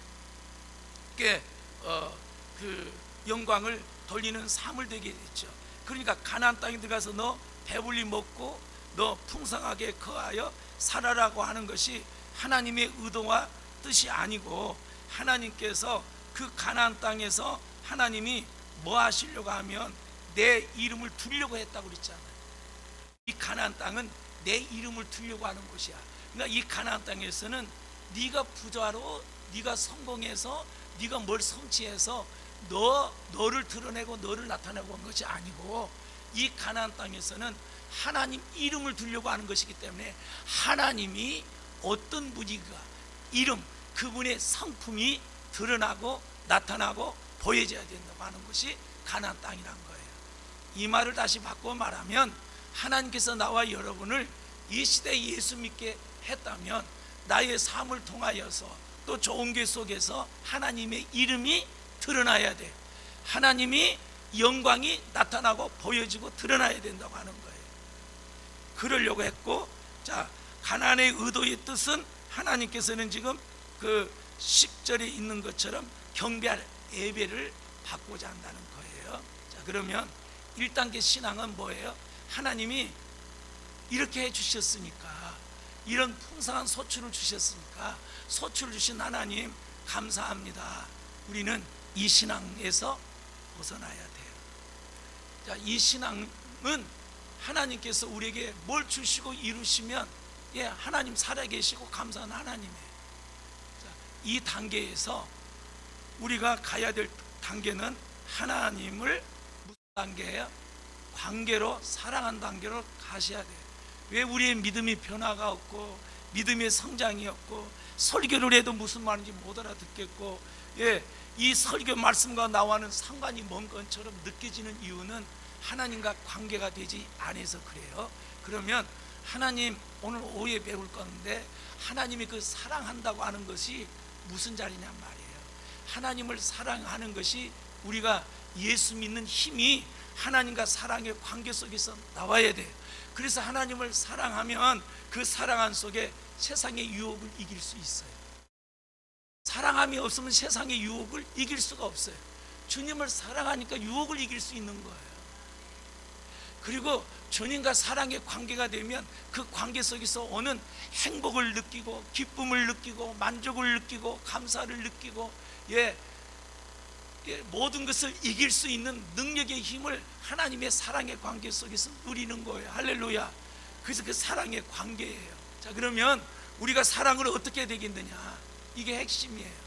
그 영광을 돌리는 삶을 되게 됐죠. 그러니까 가나안 땅에 들어가서 너 배불리 먹고 너 풍성하게 거하여 살아라고 하는 것이 하나님의 의도와 뜻이 아니고 하나님께서 그 가나안 땅에서 하나님이 뭐 하시려고 하면 내 이름을 두려고 했다고 그랬잖아요. 이 가나안 땅은 내 이름을 두려고 하는 곳이야. 그러니까 이 가나안 땅에서는 네가 부자로 네가 성공해서 네가 뭘 성취해서 너를 드러내고 너를 나타내고 한 것이 아니고 이 가나안 땅에서는 하나님 이름을 두려고 하는 것이기 때문에 하나님이 어떤 분이가 이름, 그분의 성품이 드러나고 나타나고 보여져야 된다고 하는 것이 가나안 땅이란 거예요. 이 말을 다시 바꿔 말하면 하나님께서 나와 여러분을 이 시대에 예수 믿게 했다면 나의 삶을 통하여서 또 좋은 교 속에서 하나님의 이름이 드러나야 돼. 하나님이 영광이 나타나고 보여지고 드러나야 된다고 하는 거예요. 그러려고 했고, 자, 가나안의 의도의 뜻은 하나님께서는 지금 그 10절에 있는 것처럼 경배할 예배를 받고자 한다는 거예요. 자, 그러면 1단계 신앙은 뭐예요? 하나님이 이렇게 해주셨으니까, 이런 풍성한 소출을 주셨으니까 소출을 주신 하나님 감사합니다. 우리는 이 신앙에서 벗어나야 돼요. 자, 이 신앙은 하나님께서 우리에게 뭘 주시고 이루시면 하나님 살아계시고 감사한 하나님이에요. 자, 이 단계에서 우리가 가야 될 단계는 하나님을 무슨 단계예요? 관계로, 사랑한 단계로 가셔야 돼요. 왜 우리의 믿음이 변화가 없고 믿음의 성장이 없고 설교를 해도 무슨 말인지 못 알아듣겠고 이 설교 말씀과 나와는 상관이 먼 것처럼 느껴지는 이유는 하나님과 관계가 되지 않아서 그래요. 그러면 하나님, 오늘 오후에 배울 건데 하나님이 그 사랑한다고 하는 것이 무슨 자리냔 말이에요. 하나님을 사랑하는 것이 우리가 예수 믿는 힘이 하나님과 사랑의 관계 속에서 나와야 돼요. 그래서 하나님을 사랑하면 그 사랑 안 속에 세상의 유혹을 이길 수 있어요. 사랑함이 없으면 세상의 유혹을 이길 수가 없어요. 주님을 사랑하니까 유혹을 이길 수 있는 거예요. 그리고 주님과 사랑의 관계가 되면 그 관계 속에서 오는 행복을 느끼고 기쁨을 느끼고 만족을 느끼고 감사를 느끼고 모든 것을 이길 수 있는 능력의 힘을 하나님의 사랑의 관계 속에서 누리는 거예요. 할렐루야. 그래서 그 사랑의 관계예요. 자, 그러면 우리가 사랑을 어떻게 해야 되겠느냐, 이게 핵심이에요.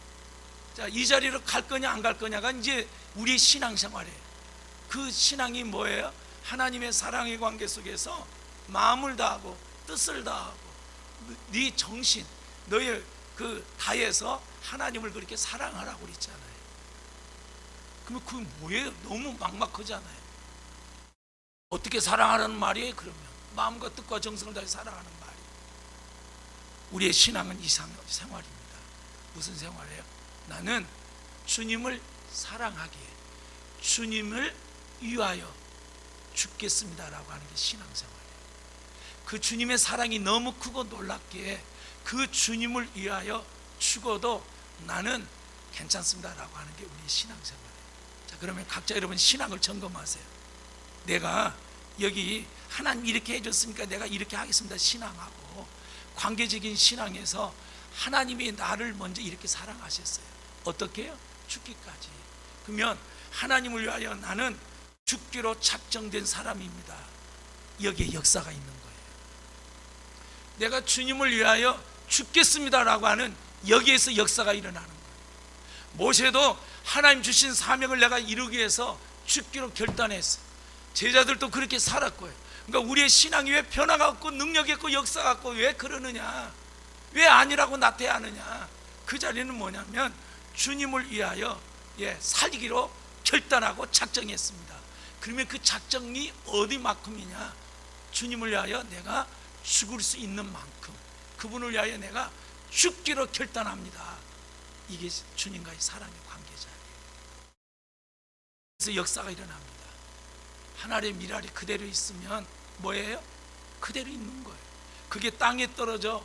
자, 이 자리로 갈 거냐 안 갈 거냐가 이제 우리의 신앙생활이에요. 그 신앙이 뭐예요? 하나님의 사랑의 관계 속에서 마음을 다하고 뜻을 다하고 네 정신, 너의 그 다해서 하나님을 그렇게 사랑하라고 그랬잖아요. 그러면 그 뭐예요? 너무 막막하잖아요. 어떻게 사랑하라는 말이에요? 그러면 마음과 뜻과 정성을 다해 사랑하는 말이에요. 우리의 신앙은 이 생활입니다. 무슨 생활이에요? 나는 주님을 사랑하기에 주님을 위하여 죽겠습니다라고 하는 게 신앙생활이에요. 그 주님의 사랑이 너무 크고 놀랍기에 그 주님을 위하여 죽어도 나는 괜찮습니다라고 하는 게 우리의 신앙생활이에요. 자, 그러면 각자 여러분 신앙을 점검하세요. 내가 여기 하나님 이렇게 해줬으니까 내가 이렇게 하겠습니다 신앙하고, 관계적인 신앙에서 하나님이 나를 먼저 이렇게 사랑하셨어요. 어떻게 해요? 죽기까지. 그러면 하나님을 위하여 나는 죽기로 작정된 사람입니다. 여기에 역사가 있는 거예요. 내가 주님을 위하여 죽겠습니다라고 하는 여기에서 역사가 일어나는 거예요. 모세도 하나님 주신 사명을 내가 이루기 위해서 죽기로 결단했어요. 제자들도 그렇게 살았고요. 그러니까 우리의 신앙이 왜 변화가 없고 능력이 없고 역사가 없고 왜 그러느냐, 왜 아니라고 나태하느냐, 그 자리는 뭐냐면 주님을 위하여 살기로 결단하고 작정했습니다. 그러면 그 작정이 어디만큼이냐, 주님을 위하여 내가 죽을 수 있는 만큼 그분을 위하여 내가 죽기로 결단합니다. 이게 주님과의 사랑의 관계자예요. 그래서 역사가 일어납니다. 하나님의 미랄이 그대로 있으면 뭐예요? 그대로 있는 거예요. 그게 땅에 떨어져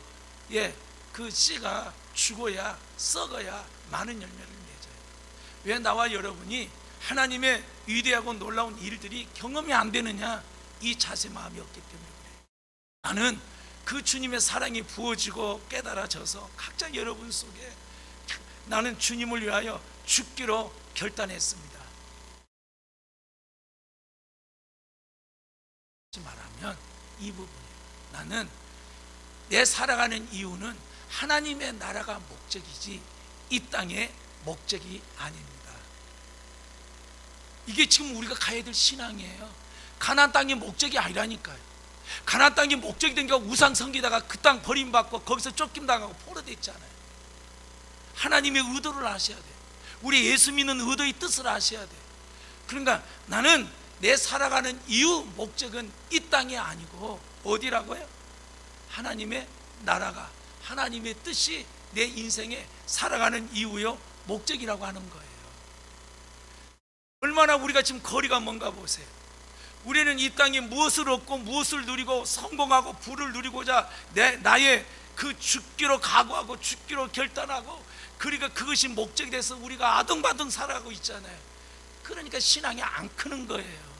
그 씨가 죽어야 썩어야 많은 열매를 맺어요. 왜 나와 여러분이 하나님의 위대하고 놀라운 일들이 경험이 안 되느냐? 이 자세 마음이 없기 때문에 그래요. 나는 그 주님의 사랑이 부어지고 깨달아져서 각자 여러분 속에 나는 주님을 위하여 죽기로 결단했습니다. 말하면 이 부분이에요. 나는 내 살아가는 이유는 하나님의 나라가 목적이지 이 땅의 목적이 아닙니다. 이게 지금 우리가 가야 될 신앙이에요. 가나안 땅이 목적이 아니라니까요. 가나안 땅이 목적이 된 게 우상 섬기다가 그 땅 버림받고 거기서 쫓김당하고 포로됐잖아요. 하나님의 의도를 아셔야 돼요. 우리 예수 믿는 의도의 뜻을 아셔야 돼요. 그러니까 나는 내 살아가는 이유, 목적은 이 땅이 아니고 어디라고요? 하나님의 나라가, 하나님의 뜻이 내 인생에 살아가는 이유요, 목적이라고 하는 거예요. 얼마나 우리가 지금 거리가 먼가 보세요. 우리는 이 땅에 무엇을 얻고 무엇을 누리고 성공하고 부를 누리고자 나의 그 죽기로 각오하고 죽기로 결단하고, 그러니까 그것이 목적이 돼서 우리가 아등바등 살아가고 있잖아요. 그러니까 신앙이 안 크는 거예요.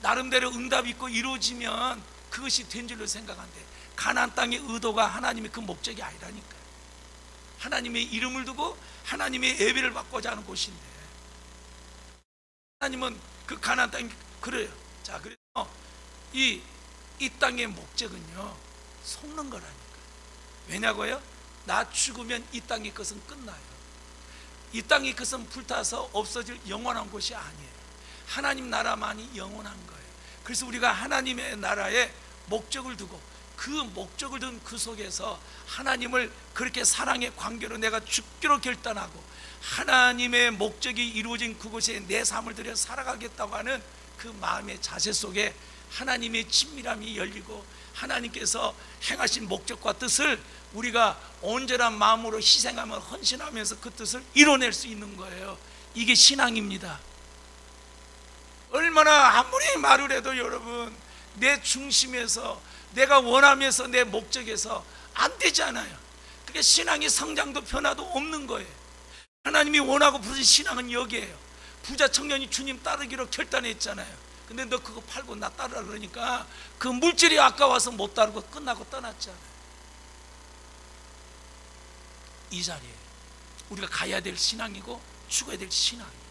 나름대로 응답 있고 이루어지면 그것이 된 줄로 생각한대. 가나안 땅의 의도가 하나님의 그 목적이 아니라니까요. 하나님의 이름을 두고 하나님의 예배를 받고자 하는 곳인데, 하나님은 그 가나안 땅이 그래요. 자, 그래서 이 땅의 목적은요, 속는 거라니까. 왜냐고요? 나 죽으면 이 땅의 것은 끝나요. 이 땅의 것은 불타서 없어질 영원한 곳이 아니에요. 하나님 나라만이 영원한 거예요. 그래서 우리가 하나님의 나라에 목적을 두고, 그 목적을 둔 그 속에서 하나님을 그렇게 사랑의 관계로 내가 죽기로 결단하고 하나님의 목적이 이루어진 그곳에 내 삶을 들여 살아가겠다고 하는 그 마음의 자세 속에 하나님의 친밀함이 열리고, 하나님께서 행하신 목적과 뜻을 우리가 온전한 마음으로 희생하며 헌신하면서 그 뜻을 이뤄낼 수 있는 거예요. 이게 신앙입니다. 얼마나 아무리 말을 해도 여러분, 내 중심에서 내가 원하면서 내 목적에서 안 되잖아요. 그게 신앙의 성장도 변화도 없는 거예요. 하나님이 원하고 부르신 신앙은 여기에요. 부자 청년이 주님 따르기로 결단했잖아요. 근데 너 그거 팔고 나 따르라 그러니까 그 물질이 아까워서 못 따르고 끝나고 떠났잖아요. 이 자리에 우리가 가야 될 신앙이고 죽어야 될 신앙이에요.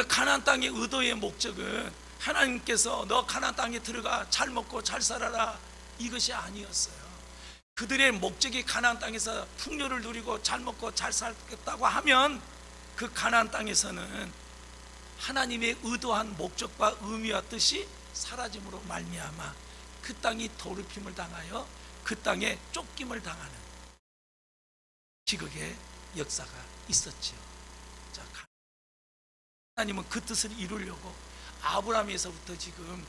가나안 땅의 의도의 목적은 하나님께서 너 가나안 땅에 들어가 잘 먹고 잘 살아라, 이것이 아니었어요. 그들의 목적이 가나안 땅에서 풍요를 누리고 잘 먹고 잘 살겠다고 하면 그 가나안 땅에서는 하나님의 의도한 목적과 의미와 뜻이 사라짐으로 말미암아 그 땅이 더럽힘을 당하여 그 땅에 쫓김을 당하는 비극의 역사가 있었죠. 자, 하나님은 그 뜻을 이루려고 아브라함에서부터 지금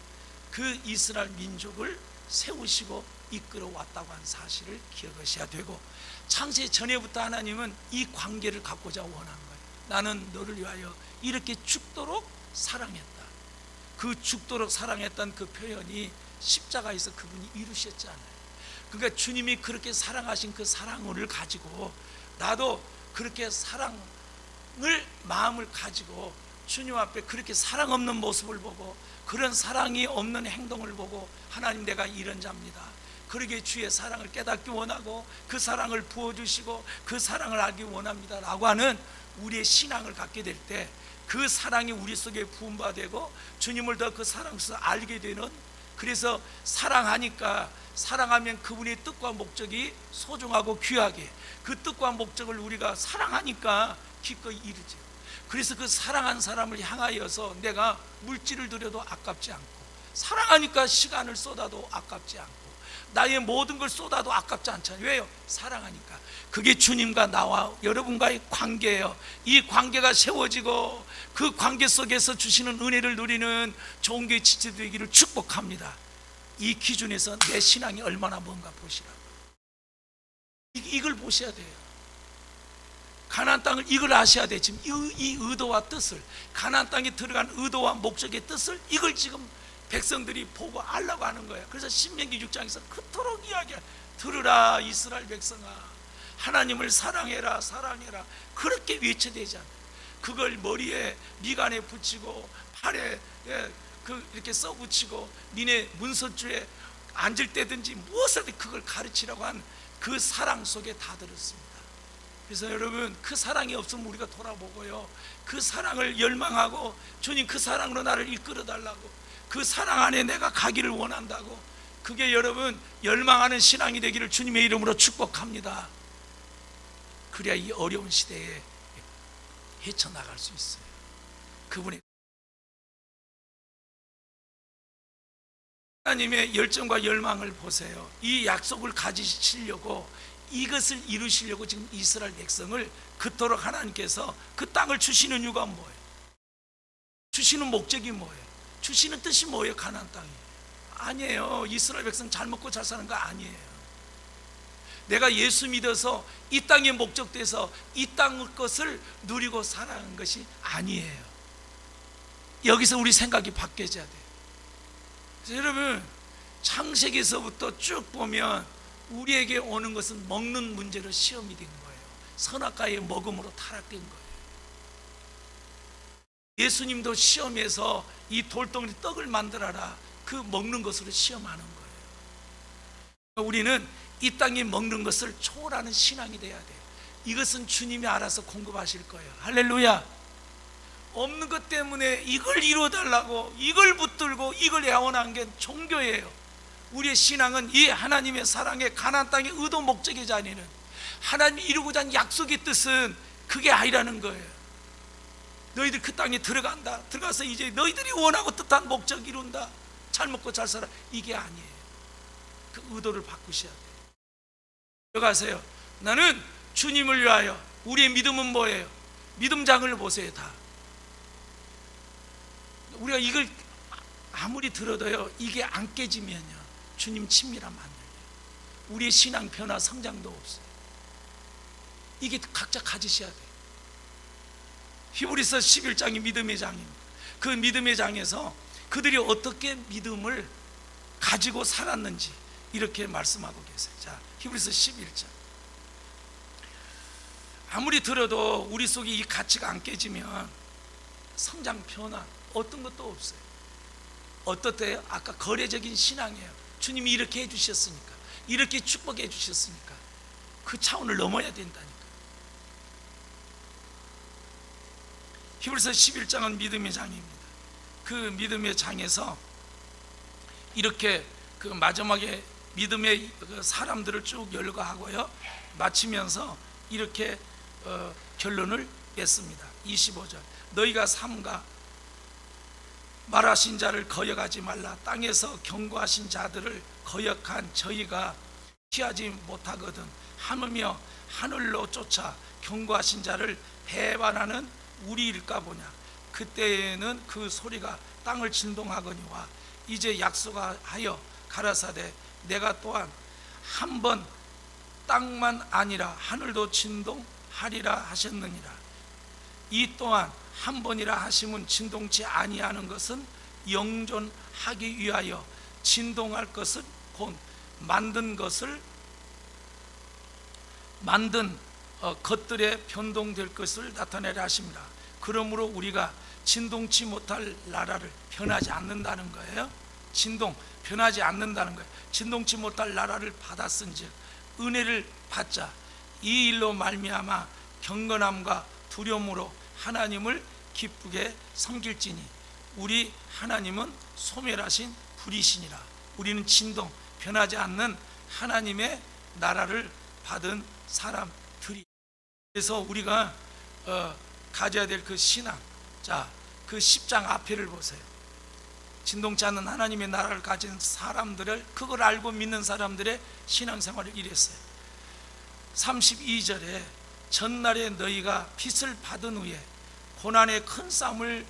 그 이스라엘 민족을 세우시고 이끌어 왔다고 한 사실을 기억하셔야 되고, 창세 전에부터 하나님은 이 관계를 갖고자 원한 거예요. 나는 너를 위하여 이렇게 죽도록 사랑했다. 그 죽도록 사랑했던 그 표현이 십자가에서 그분이 이루셨잖아요. 그러니까 주님이 그렇게 사랑하신 그 사랑을 가지고 나도 그렇게 사랑을 마음을 가지고 주님 앞에 그렇게 사랑 없는 모습을 보고, 그런 사랑이 없는 행동을 보고, 하나님 내가 이런 자입니다, 그러기에 주의 사랑을 깨닫기 원하고 그 사랑을 부어주시고 그 사랑을 알기 원합니다 라고 하는 우리의 신앙을 갖게 될 때, 그 사랑이 우리 속에 부음받고 주님을 더 그 사랑에서 알게 되는, 그래서 사랑하니까, 사랑하면 그분의 뜻과 목적이 소중하고 귀하게, 그 뜻과 목적을 우리가 사랑하니까 기꺼이 이루죠. 그래서 그 사랑한 사람을 향하여서 내가 물질을 들여도 아깝지 않고, 사랑하니까 시간을 쏟아도 아깝지 않고, 나의 모든 걸 쏟아도 아깝지 않잖아요. 왜요? 사랑하니까. 그게 주님과 나와 여러분과의 관계예요. 이 관계가 세워지고 그 관계 속에서 주시는 은혜를 누리는 좋은 교회 지체되기를 축복합니다. 이 기준에서 내 신앙이 얼마나 뭔가 보시라고. 이걸 보셔야 돼요. 가나안 땅을 이걸 아셔야 돼. 지금 이 의도와 뜻을, 가나안 땅에 들어간 의도와 목적의 뜻을, 이걸 지금 백성들이 보고 알라고 하는 거예요. 그래서 신명기 6장에서 그토록 이야기해. 들으라 이스라엘 백성아, 하나님을 사랑해라 사랑해라, 그렇게 외쳐대잖아. 그걸 머리에 미간에 붙이고 팔에 이렇게 써붙이고 니네 문서주에 앉을 때든지 무엇을 그걸 가르치라고 한 그 사랑 속에 다 들었습니다. 그래서 여러분, 그 사랑이 없으면 우리가 돌아보고요, 그 사랑을 열망하고 주님 그 사랑으로 나를 이끌어 달라고, 그 사랑 안에 내가 가기를 원한다고, 그게 여러분 열망하는 신앙이 되기를 주님의 이름으로 축복합니다. 그래야 이 어려운 시대에 헤쳐나갈 수 있어요. 그분의 하나님의 열정과 열망을 보세요. 이 약속을 가지시려고, 이것을 이루시려고 지금 이스라엘 백성을 그토록 하나님께서 그 땅을 주시는 이유가 뭐예요? 주시는 목적이 뭐예요? 주시는 뜻이 뭐예요? 가나안 땅이 아니에요. 이스라엘 백성 잘 먹고 잘 사는 거 아니에요. 내가 예수 믿어서 이 땅에 목적돼서 이 땅 것을 누리고 살아가는 것이 아니에요. 여기서 우리 생각이 바뀌어져야 돼요. 그래서 여러분, 창세기에서부터 쭉 보면 우리에게 오는 것은 먹는 문제로 시험이 된 거예요. 선악과의 먹음으로 타락된 거예요. 예수님도 시험에서 이 돌덩이 떡을 만들어라, 그 먹는 것으로 시험하는 거예요. 우리는 이 땅에 먹는 것을 초월하는 신앙이 돼야 돼요. 이것은 주님이 알아서 공급하실 거예요. 할렐루야. 없는 것 때문에 이걸 이루어달라고 이걸 붙들고 이걸 애원하는 게 종교예요. 우리의 신앙은 이 하나님의 사랑의 가나안 땅의 의도 목적의 자리는 하나님이 이루고자 하는 약속의 뜻은 그게 아니라는 거예요. 너희들 그 땅에 들어간다, 들어가서 이제 너희들이 원하고 뜻한 목적 이룬다, 잘 먹고 잘 살아, 이게 아니에요. 그 의도를 바꾸셔야 돼요. 들어가세요. 나는 주님을 위하여. 우리의 믿음은 뭐예요? 믿음장을 보세요. 다 우리가 이걸 아무리 들어도요, 이게 안 깨지면요, 주님 친밀함 안 열려요. 우리의 신앙 변화 성장도 없어요. 이게 각자 가지셔야 돼요. 히브리서 11장이 믿음의 장입니다. 그 믿음의 장에서 그들이 어떻게 믿음을 가지고 살았는지 이렇게 말씀하고 계세요. 자, 히브리서 11장. 아무리 들어도 우리 속에 이 가치가 안 깨지면 성장 변화 어떤 것도 없어요. 어떻대요? 아까 거래적인 신앙이에요. 주님이 이렇게 해주셨으니까, 이렇게 축복해 주셨으니까 그 차원을 넘어야 된다니까. 히브리서 11장은 믿음의 장입니다. 그 믿음의 장에서 이렇게 그 마지막에 믿음의 그 사람들을 쭉 열거하고요, 마치면서 이렇게 결론을 냈습니다. 25절. 너희가 삼가 말하신 자를 거역하지 말라. 땅에서 경고하신 자들을 거역한 저희가 피하지 못하거든. 하물며 하늘로 쫓아 경고하신 자를 배반하는 우리일까 보냐. 그때에는 그 소리가 땅을 진동하거니와 이제 약속하여 가라사대 내가 또한 한 번 땅만 아니라 하늘도 진동하리라 하셨느니라. 이 또한 한 번이라 하심은 진동치 아니하는 것은 영존하기 위하여 진동할 것은 곧 만든 것들에 변동될 것을 나타내라 하십니다. 그러므로 우리가 진동치 못할 나라를 변하지 않는다는 거예요. 변하지 않는다는 거예요. 진동치 못할 나라를 받았은즉 은혜를 받자. 이 일로 말미암아 경건함과 두려움으로 하나님을 기쁘게 섬길지니 우리 하나님은 소멸하신 불이시니라. 우리는 진동, 변하지 않는 하나님의 나라를 받은 사람들이. 그래서 우리가 가져야 될 그 신앙, 자, 그 10장 앞에를 보세요. 진동치 않는 하나님의 나라를 가진 사람들을, 그걸 알고 믿는 사람들의 신앙생활을 이랬어요. 32절에 전날에 너희가 빚을 받은 후에 고난의 큰 싸움을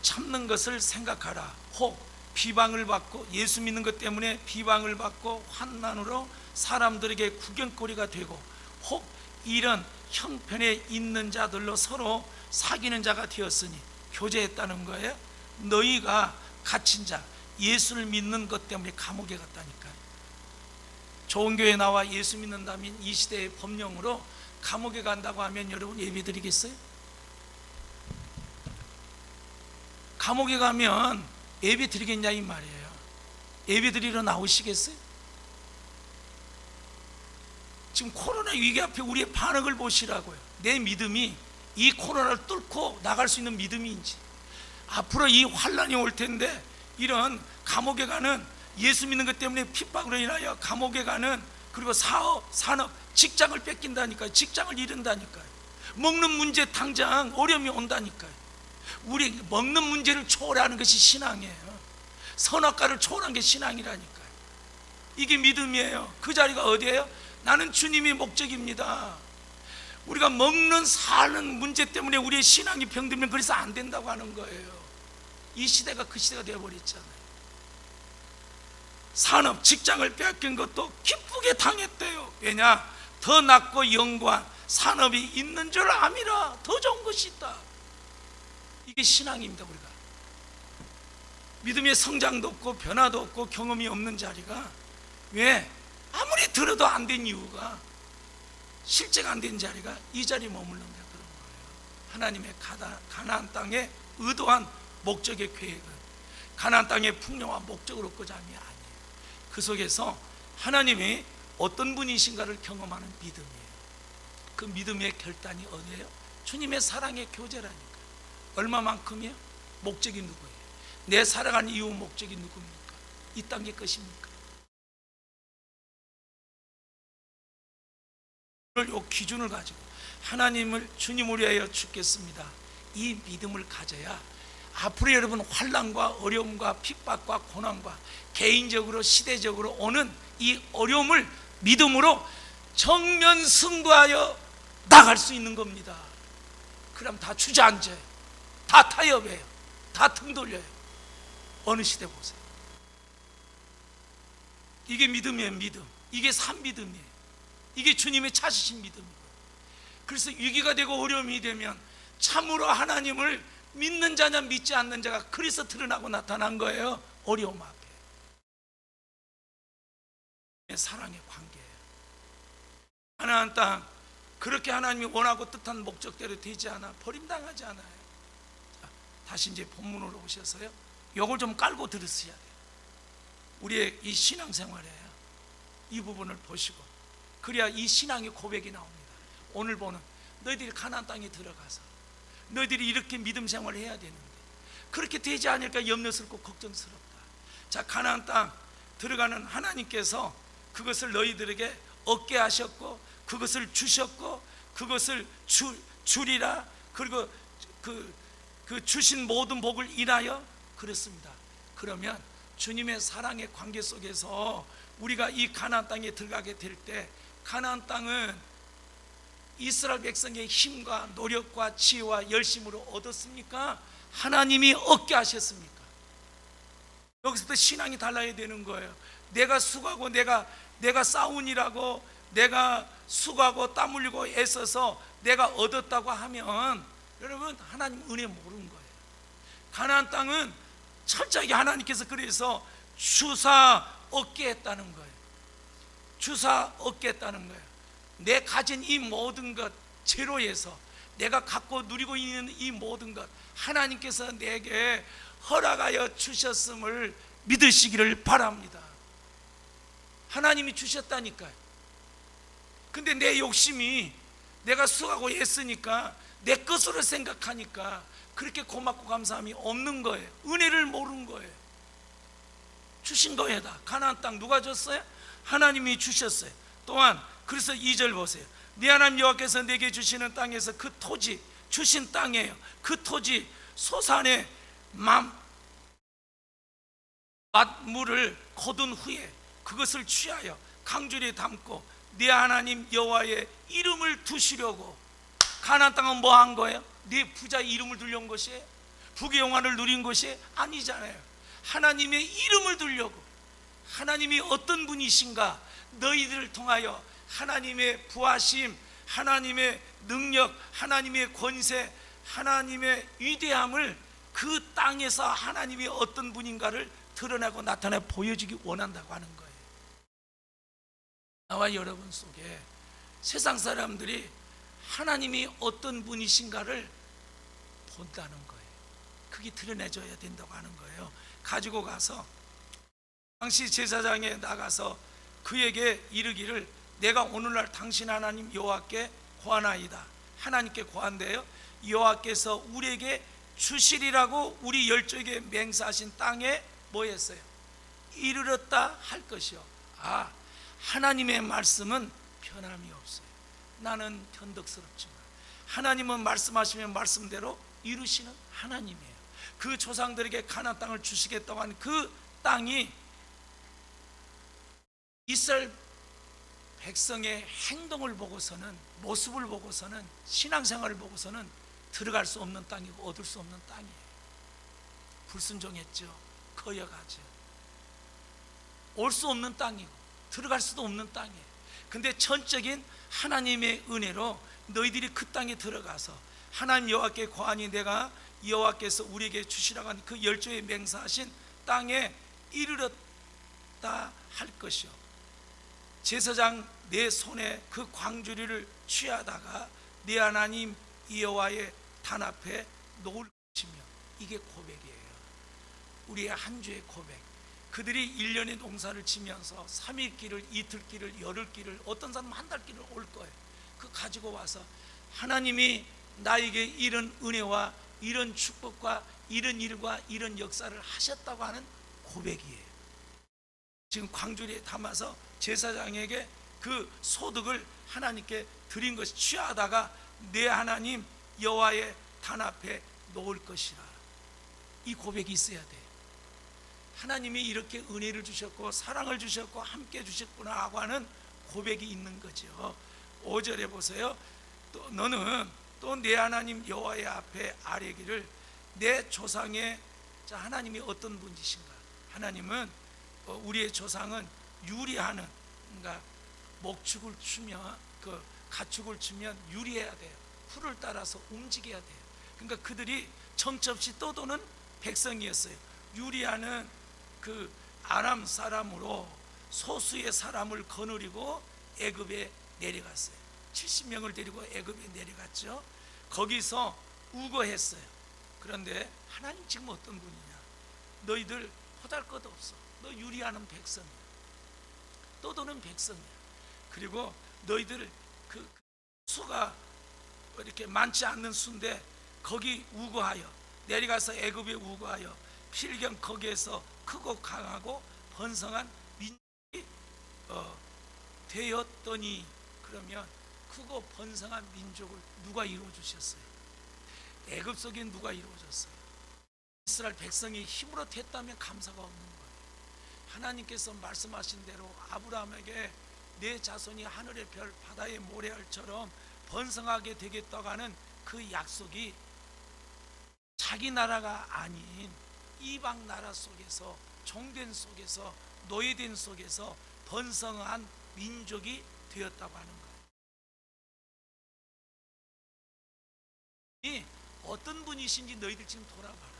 참는 것을 생각하라. 혹 비방을 받고, 예수 믿는 것 때문에 비방을 받고 환난으로 사람들에게 구경거리가 되고, 혹 이런 형편에 있는 자들로 서로 사귀는 자가 되었으니, 교제했다는 거예요. 너희가 갇힌 자, 예수를 믿는 것 때문에 감옥에 갔다니까요. 좋은 교회 나와 예수 믿는다면 이 시대의 법령으로 감옥에 간다고 하면 여러분 예배 드리겠어요? 감옥에 가면 예배 드리겠냐 이 말이에요. 예배 드리러 나오시겠어요? 지금 코로나 위기 앞에 우리의 반응을 보시라고요. 내 믿음이 이 코로나를 뚫고 나갈 수 있는 믿음인지, 앞으로 이 환란이 올 텐데 이런 감옥에 가는, 예수 믿는 것 때문에 핍박으로 인하여 감옥에 가는, 그리고 사업, 산업, 직장을 뺏긴다니까요. 직장을 잃은다니까요. 먹는 문제 당장 어려움이 온다니까요. 우리 먹는 문제를 초월하는 것이 신앙이에요. 선악과를 초월한 게 신앙이라니까요. 이게 믿음이에요. 그 자리가 어디예요? 나는 주님이 목적입니다. 우리가 먹는 사는 문제 때문에 우리의 신앙이 병들면 그래서 안 된다고 하는 거예요. 이 시대가 그 시대가 되어버렸잖아요. 산업, 직장을 빼앗긴 것도 기쁘게 당했대요. 왜냐? 더 낫고 영광, 산업이 있는 줄 암이라. 더 좋은 것이 있다. 이게 신앙입니다. 우리가 믿음의 성장도 없고 변화도 없고 경험이 없는 자리가, 왜? 아무리 들어도 안 된 이유가, 실제가 안 된 자리가 이 자리에 머물는 게 그런 거예요. 하나님의 가나안 땅에 의도한 목적의 계획은 가나안 땅의 풍요와 목적을 얻고자 함이 아니에요. 그 속에서 하나님이 어떤 분이신가를 경험하는 믿음이에요. 그 믿음의 결단이 어디예요? 주님의 사랑의 교제라니까. 얼마만큼이요? 목적이 누구예요? 내 살아가는 이유 목적이 누굽니까? 이 땅의 것입니까? 이 기준을 가지고 하나님을 주님을 위하여 죽겠습니다, 이 믿음을 가져야 앞으로 여러분 환난과 어려움과 핍박과 고난과 개인적으로 시대적으로 오는 이 어려움을 믿음으로 정면 승부하여 나갈 수 있는 겁니다. 그럼 다 주저앉아요. 다 타협해요. 다 등 돌려요. 어느 시대 보세요. 이게 믿음이에요. 믿음. 이게 산 믿음이에요. 이게 주님의 찾으신 믿음이에요. 그래서 위기가 되고 어려움이 되면 참으로 하나님을 믿는 자냐 믿지 않는 자가 그래서 드러나고 나타난 거예요. 어려움 앞에 사랑의 관계예요. 가나안 땅, 그렇게 하나님이 원하고 뜻한 목적대로 되지 않아 버림당하지 않아요. 자, 다시 이제 본문으로 오셔서요, 요걸 좀 깔고 들으셔야 돼요. 우리의 이 신앙생활에 이 부분을 보시고, 그래야 이 신앙의 고백이 나옵니다. 오늘 보는 너희들이 가나안 땅에 들어가서 너희들이 이렇게 믿음 생활을 해야 되는데 그렇게 되지 않을까 염려스럽고 걱정스럽다. 자, 가나안 땅 들어가는 하나님께서 그것을 너희들에게 얻게 하셨고 그것을 주셨고 그것을 주리라. 그리고 그 주신 모든 복을 인하여 그렇습니다. 그러면 주님의 사랑의 관계 속에서 우리가 이 가나안 땅에 들어가게 될 때, 가나안 땅은 이스라엘 백성의 힘과 노력과 지혜와 열심으로 얻었습니까? 하나님이 얻게 하셨습니까? 여기서부터 신앙이 달라야 되는 거예요. 내가 수고하고 내가 싸우니라고 내가 수고하고 땀 흘리고 애써서 내가 얻었다고 하면 여러분, 하나님 은혜 모르는 거예요. 가나안 땅은 철저하게 하나님께서 그래서 주사 얻게 했다는 거예요. 주사 얻게 했다는 거예요. 내 가진 이 모든 것, 제로에서 내가 갖고 누리고 있는 이 모든 것 하나님께서 내게 허락하여 주셨음을 믿으시기를 바랍니다. 하나님이 주셨다니까요. 근데 내 욕심이 내가 수고하고 애쓰니까 내 것으로 생각하니까 그렇게 고맙고 감사함이 없는 거예요. 은혜를 모르는 거예요. 주신 거예요. 다 가나안 땅 누가 줬어요? 하나님이 주셨어요. 또한 그래서 2절 보세요. 네 하나님 여호와께서 내게 주시는 땅에서 그 토지, 주신 땅이에요. 그 토지 소산의 맛물을 거둔 후에 그것을 취하여 강줄에 담고 네 하나님 여호와의 이름을 두시려고. 가나안 땅은 뭐 한 거예요? 네 부자 이름을 두려운 것이에요? 부귀 영화를 누린 것이 아니잖아요. 하나님의 이름을 두려고. 하나님이 어떤 분이신가, 너희들을 통하여 하나님의 부하심, 하나님의 능력, 하나님의 권세, 하나님의 위대함을 그 땅에서 하나님이 어떤 분인가를 드러내고 나타내 보여주기 원한다고 하는 거예요. 나와 여러분 속에 세상 사람들이 하나님이 어떤 분이신가를 본다는 거예요. 그게 드러내줘야 된다고 하는 거예요. 가지고 가서 당시 제사장에 나가서 그에게 이르기를 내가 오늘날 당신 하나님 여호와께 고하나이다. 하나님께 고한대요. 여호와께서 우리에게 주시리라고 우리 열조에게 맹세하신 땅에 뭐 했어요? 이르렀다 할 것이요. 아, 하나님의 말씀은 변함이 없어요. 나는 변덕스럽지만 하나님은 말씀하시면 말씀대로 이루시는 하나님이에요. 그 조상들에게 가나안 땅을 주시겠다고 한 그 땅이 이스라엘 백성의 행동을 보고서는, 모습을 보고서는, 신앙생활을 보고서는 들어갈 수 없는 땅이고 얻을 수 없는 땅이에요. 불순종했죠. 거여가죠. 올 수 없는 땅이고 들어갈 수도 없는 땅이에요. 근데 전적인 하나님의 은혜로 너희들이 그 땅에 들어가서 하나님 여호와께 거하니 내가 여호와께서 우리에게 주시라고 한 그 열조에 맹세하신 땅에 이르렀다 할 것이요, 제사장 내 손에 그 광주리를 취하다가 내 하나님 여호와의 단 앞에 놓을 것이며. 이게 고백이에요. 우리의 한 주의 고백. 그들이 1년의 농사를 지면서 3일 길을, 이틀 길을, 열흘 길을, 어떤 사람은 한 달 길을 올 거예요. 그 가지고 와서 하나님이 나에게 이런 은혜와 이런 축복과 이런 일과 이런 역사를 하셨다고 하는 고백이에요. 지금 광주리에 담아서 제사장에게 그 소득을 하나님께 드린 것이, 취하다가 내 하나님 여호와의 단 앞에 놓을 것이라. 이 고백이 있어야 돼. 하나님이 이렇게 은혜를 주셨고 사랑을 주셨고 함께 주셨구나 하고 하는 고백이 있는 거죠. 5절에 보세요. 또 너는 또 내 하나님 여호와의 앞에 아뢰기를 내 조상의, 자, 하나님이 어떤 분이신가? 하나님은 우리의 조상은 유리하는, 그러니까 목축을 추면, 그 가축을 추면 유리해야 돼요. 풀을 따라서 움직여야 돼요. 그러니까 그들이 정처없이 떠도는 백성이었어요. 유리하는 그 아람 사람으로 소수의 사람을 거느리고 애굽에 내려갔어요. 70명을 데리고 애굽에 내려갔죠. 거기서 우거했어요. 그런데 하나님 지금 어떤 분이냐? 너희들 호달것 없어. 너 유리하는 백성이야. 떠도는 백성이야. 그리고 너희들 그 수가 이렇게 많지 않는 수인데 거기 우거하여 내려가서 애굽에 우거하여 필경 거기에서 크고 강하고 번성한 민족이 되었더니, 그러면 크고 번성한 민족을 누가 이루어 주셨어요? 애굽 속에 누가 이루어졌어요? 이스라엘 백성이 힘으로 됐다면 감사가 없는 거예요. 하나님께서 말씀하신 대로 아브라함에게 내 자손이 하늘의 별 바다의 모래알처럼 번성하게 되겠다고 하는 그 약속이 자기 나라가 아닌 이방 나라 속에서, 종된 속에서, 노예된 속에서 번성한 민족이 되었다고 하는 거예요. 이 어떤 분이신지 너희들 지금 돌아봐라.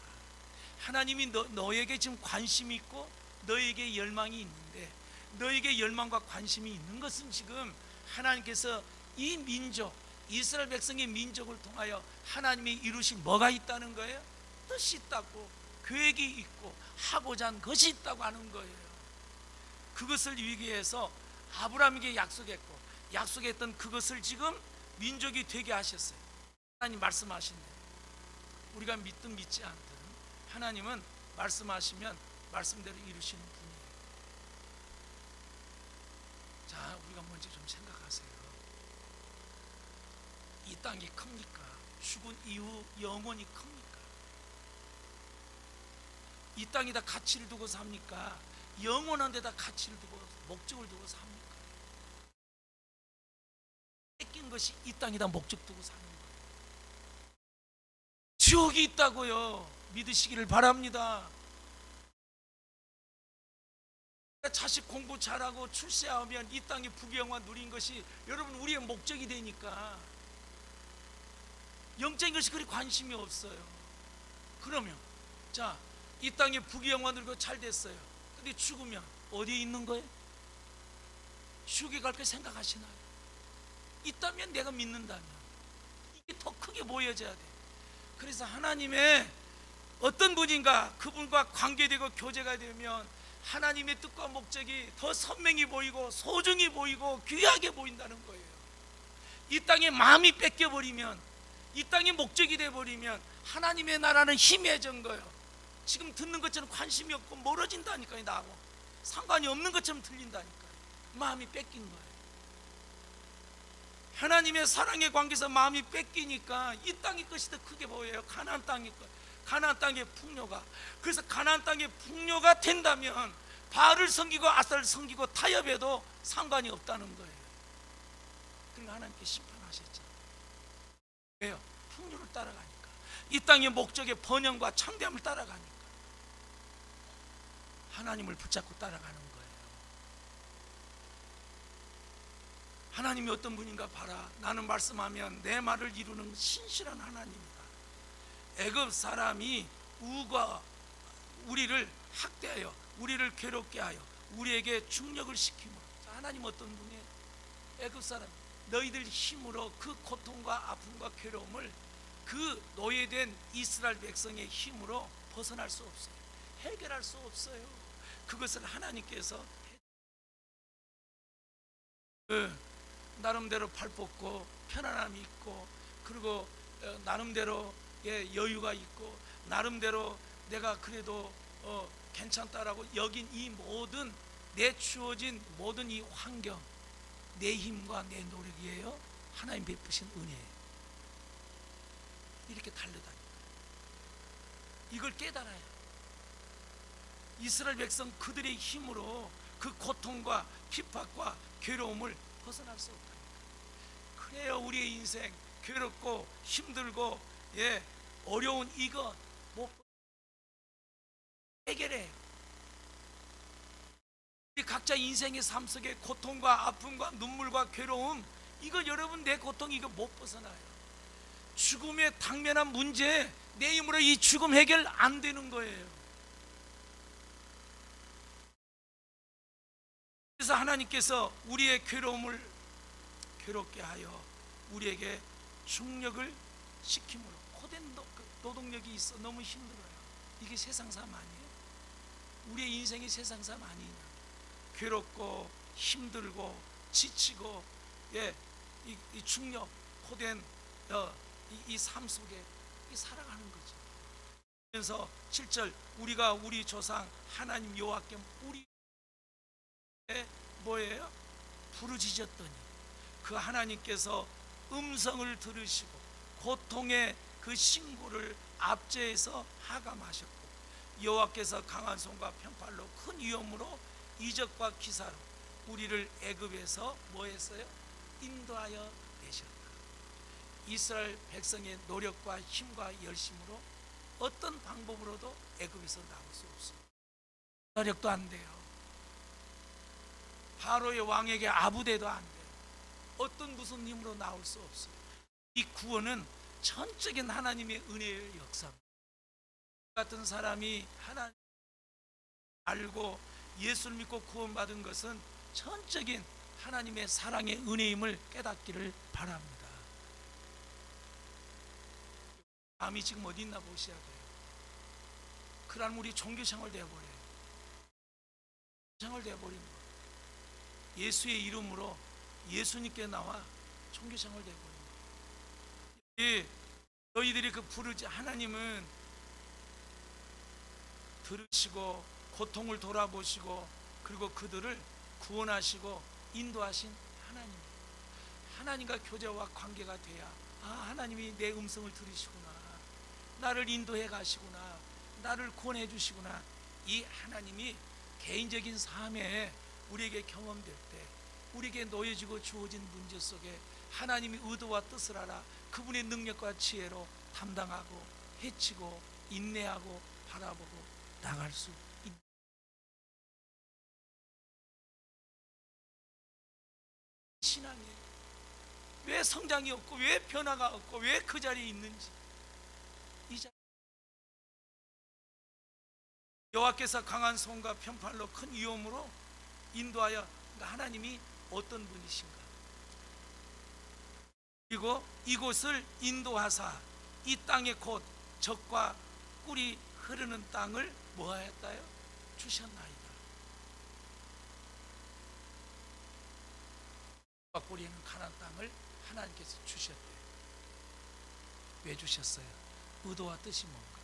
하나님이 너에게 지금 관심이 있고 너에게 열망이 있는데, 너에게 열망과 관심이 있는 것은 지금 하나님께서 이 민족, 이스라엘 백성의 민족을 통하여 하나님이 이루신 뭐가 있다는 거예요? 뜻이 있다고, 계획이 있고 하고자 한 것이 있다고 하는 거예요. 그것을 위해서 아브라함에게 약속했고, 약속했던 그것을 지금 민족이 되게 하셨어요. 하나님 말씀하신 대로 우리가 믿든 믿지 않든 하나님은 말씀하시면 말씀대로 이루시는 분이에요. 자, 우리가 먼저 좀 생각하세요. 이 땅이 큽니까? 죽은 이후 영원히 큽니까? 이 땅에다 가치를 두고 삽니까? 영원한 데다 가치를 두고 목적을 두고 삽니까? 뺏긴 것이 이 땅에다 목적 두고 사는 거예요. 지옥이 있다고요. 믿으시기를 바랍니다. 자식 공부 잘하고 출세하면 이 땅의 부귀영화 누린 것이 여러분 우리의 목적이 되니까 영적인 것이 그리 관심이 없어요. 그러면 자, 이 땅에 부귀영화 누리고 잘 됐어요. 근데 죽으면 어디에 있는 거예요? 지옥에 갈 거 생각하시나요? 있다면, 내가 믿는다면 이게 더 크게 보여져야 돼. 그래서 하나님의 어떤 분인가 그분과 관계되고 교제가 되면 하나님의 뜻과 목적이 더 선명히 보이고 소중히 보이고 귀하게 보인다는 거예요. 이 땅에 마음이 뺏겨버리면, 이 땅에 목적이 돼버리면 하나님의 나라는 희미해진 거예요. 지금 듣는 것처럼 관심이 없고 멀어진다니까요. 나하고 상관이 없는 것처럼 들린다니까요. 마음이 뺏긴 거예요. 하나님의 사랑의 관계에서 마음이 뺏기니까 이 땅의 것이 더 크게 보여요. 가나안 땅의 것. 가나안 땅의 풍요가. 그래서 가나안 땅의 풍요가 된다면 바알을 섬기고 아스타를 섬기고 타협해도 상관이 없다는 거예요. 그러니까 하나님께 심판하셨죠. 왜요? 풍요를 따라가니까. 이 땅의 목적의 번영과 창대함을 따라가니까. 하나님을 붙잡고 따라가는 거예요. 하나님이 어떤 분인가 봐라. 나는 말씀하면 내 말을 이루는 신실한 하나님이다. 애굽 사람이 우리를 학대하여 우리를 괴롭게 하여 우리에게 중력을 시키므로. 하나님 어떤 분이에요? 애굽 사람, 너희들 힘으로 그 고통과 아픔과 괴로움을 그 노예된 이스라엘 백성의 힘으로 벗어날 수 없어요. 해결할 수 없어요. 그것을 하나님께서 나름대로 발 뻗고 편안함이 있고, 그리고 나름대로의 여유가 있고, 나름대로 내가 그래도 괜찮다라고 여긴 이 모든 내 주어진 모든 이 환경, 내 힘과 내 노력이에요? 하나님 베푸신 은혜예요. 이렇게 달려다니까 이걸 깨달아요. 이스라엘 백성 그들의 힘으로 그 고통과 핍박과 괴로움을 벗어날 수 없다니까. 그래요, 우리의 인생 괴롭고 힘들고 어려운 이거 못 해결해. 우리 각자 인생의 삶 속에 고통과 아픔과 눈물과 괴로움, 이거 여러분 내 고통 이거 못 벗어나요. 죽음에 당면한 문제, 내 힘으로 이 죽음 해결 안 되는 거예요. 그래서 하나님께서 우리의 괴로움을 괴롭게 하여 우리에게 중력을 시킴으로. 고된 노동력이 있어 너무 힘들어요. 이게 세상 삶 아니에요? 우리의 인생이 세상 삶 아니냐? 괴롭고 힘들고 지치고 이 중력, 고된 이 삶 속에 살아가는 거죠. 그래서 7절, 우리가 우리 조상 하나님 여호와께 우리 뭐예요? 부르짖었더니 그 하나님께서 음성을 들으시고 고통의 그 신고를 압제해서 하감하셨고, 여호와께서 강한 손과 편팔로 큰 위엄으로 이적과 기사로 우리를 애굽에서 뭐 했어요? 인도하여 내셨다. 이스라엘 백성의 노력과 힘과 열심으로 어떤 방법으로도 애굽에서 나올 수 없어요. 노력도 안 돼요. 바로의 왕에게 아부대도 안 돼요. 어떤 무슨 힘으로 나올 수 없어요. 이 구원은 전적인 하나님의 은혜의 역사입니다. 같은 사람이 하나님 알고 예수를 믿고 구원받은 것은 전적인 하나님의 사랑의 은혜임을 깨닫기를 바랍니다. 마음이 지금 어디 있나 보셔야 돼요. 그러면 우리 종교생활 되어버려요. 생활 되어버린 거. 예수의 이름으로 예수님께 나와 종교생활 되어버린 거. 너희들이 그 부르지, 하나님은 들으시고 고통을 돌아보시고 그리고 그들을 구원하시고 인도하신 하나님. 하나님과 교제와 관계가 돼야 하나님이 내 음성을 들으시구나, 나를 인도해 가시구나, 나를 구원해 주시구나. 이 하나님이 개인적인 삶에 우리에게 경험될 때, 우리에게 놓여지고 주어진 문제 속에 하나님의 의도와 뜻을 알아 그분의 능력과 지혜로 담당하고 해치고 인내하고 바라보고 나갈 수 있는 신앙이에요. 왜 성장이 없고 왜 변화가 없고 왜 그 자리에 있는지. 이 자리 여호와께서 강한 손과 편팔로 큰 위엄으로 인도하여, 하나님이 어떤 분이신가. 그리고 이곳을 인도하사 이 땅의 곧 젖과 꿀이 흐르는 땅을 뭐하였다요? 주셨나이다. 젖과 꿀이 있는 가나안 땅을 하나님께서 주셨대요. 왜 주셨어요? 의도와 뜻이 뭔가.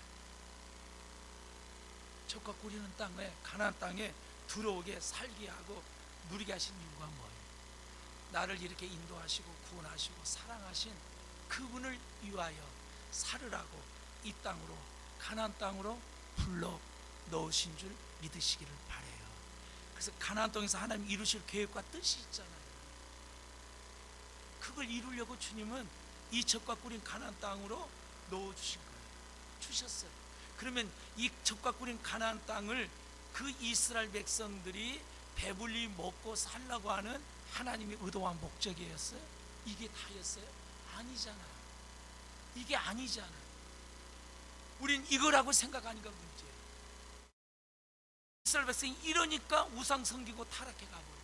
젖과 꿀이 있는 땅에, 가나안 땅에 들어오게 살게 하고 누리게 하신 이유가 뭐예요? 나를 이렇게 인도하시고 구원하시고 사랑하신 그분을 위하여 살으라고 이 땅으로 가나안 땅으로 불러 넣으신 줄 믿으시기를 바라요. 그래서 가나안 땅에서 하나님 이루실 계획과 뜻이 있잖아요. 그걸 이루려고 주님은 이 젖과 꿀인 가나안 땅으로 넣어주신 거예요. 주셨어요. 그러면 이 젖과 꿀인 가나안 땅을 그 이스라엘 백성들이 배불리 먹고 살라고 하는 하나님의 의도와 목적이었어요? 이게 다였어요? 아니잖아요. 이게 아니잖아요. 우린 이거라고 생각하니까 문제예요. 이스라엘 백성이 이러니까 우상 섬기고 타락해 가버려요.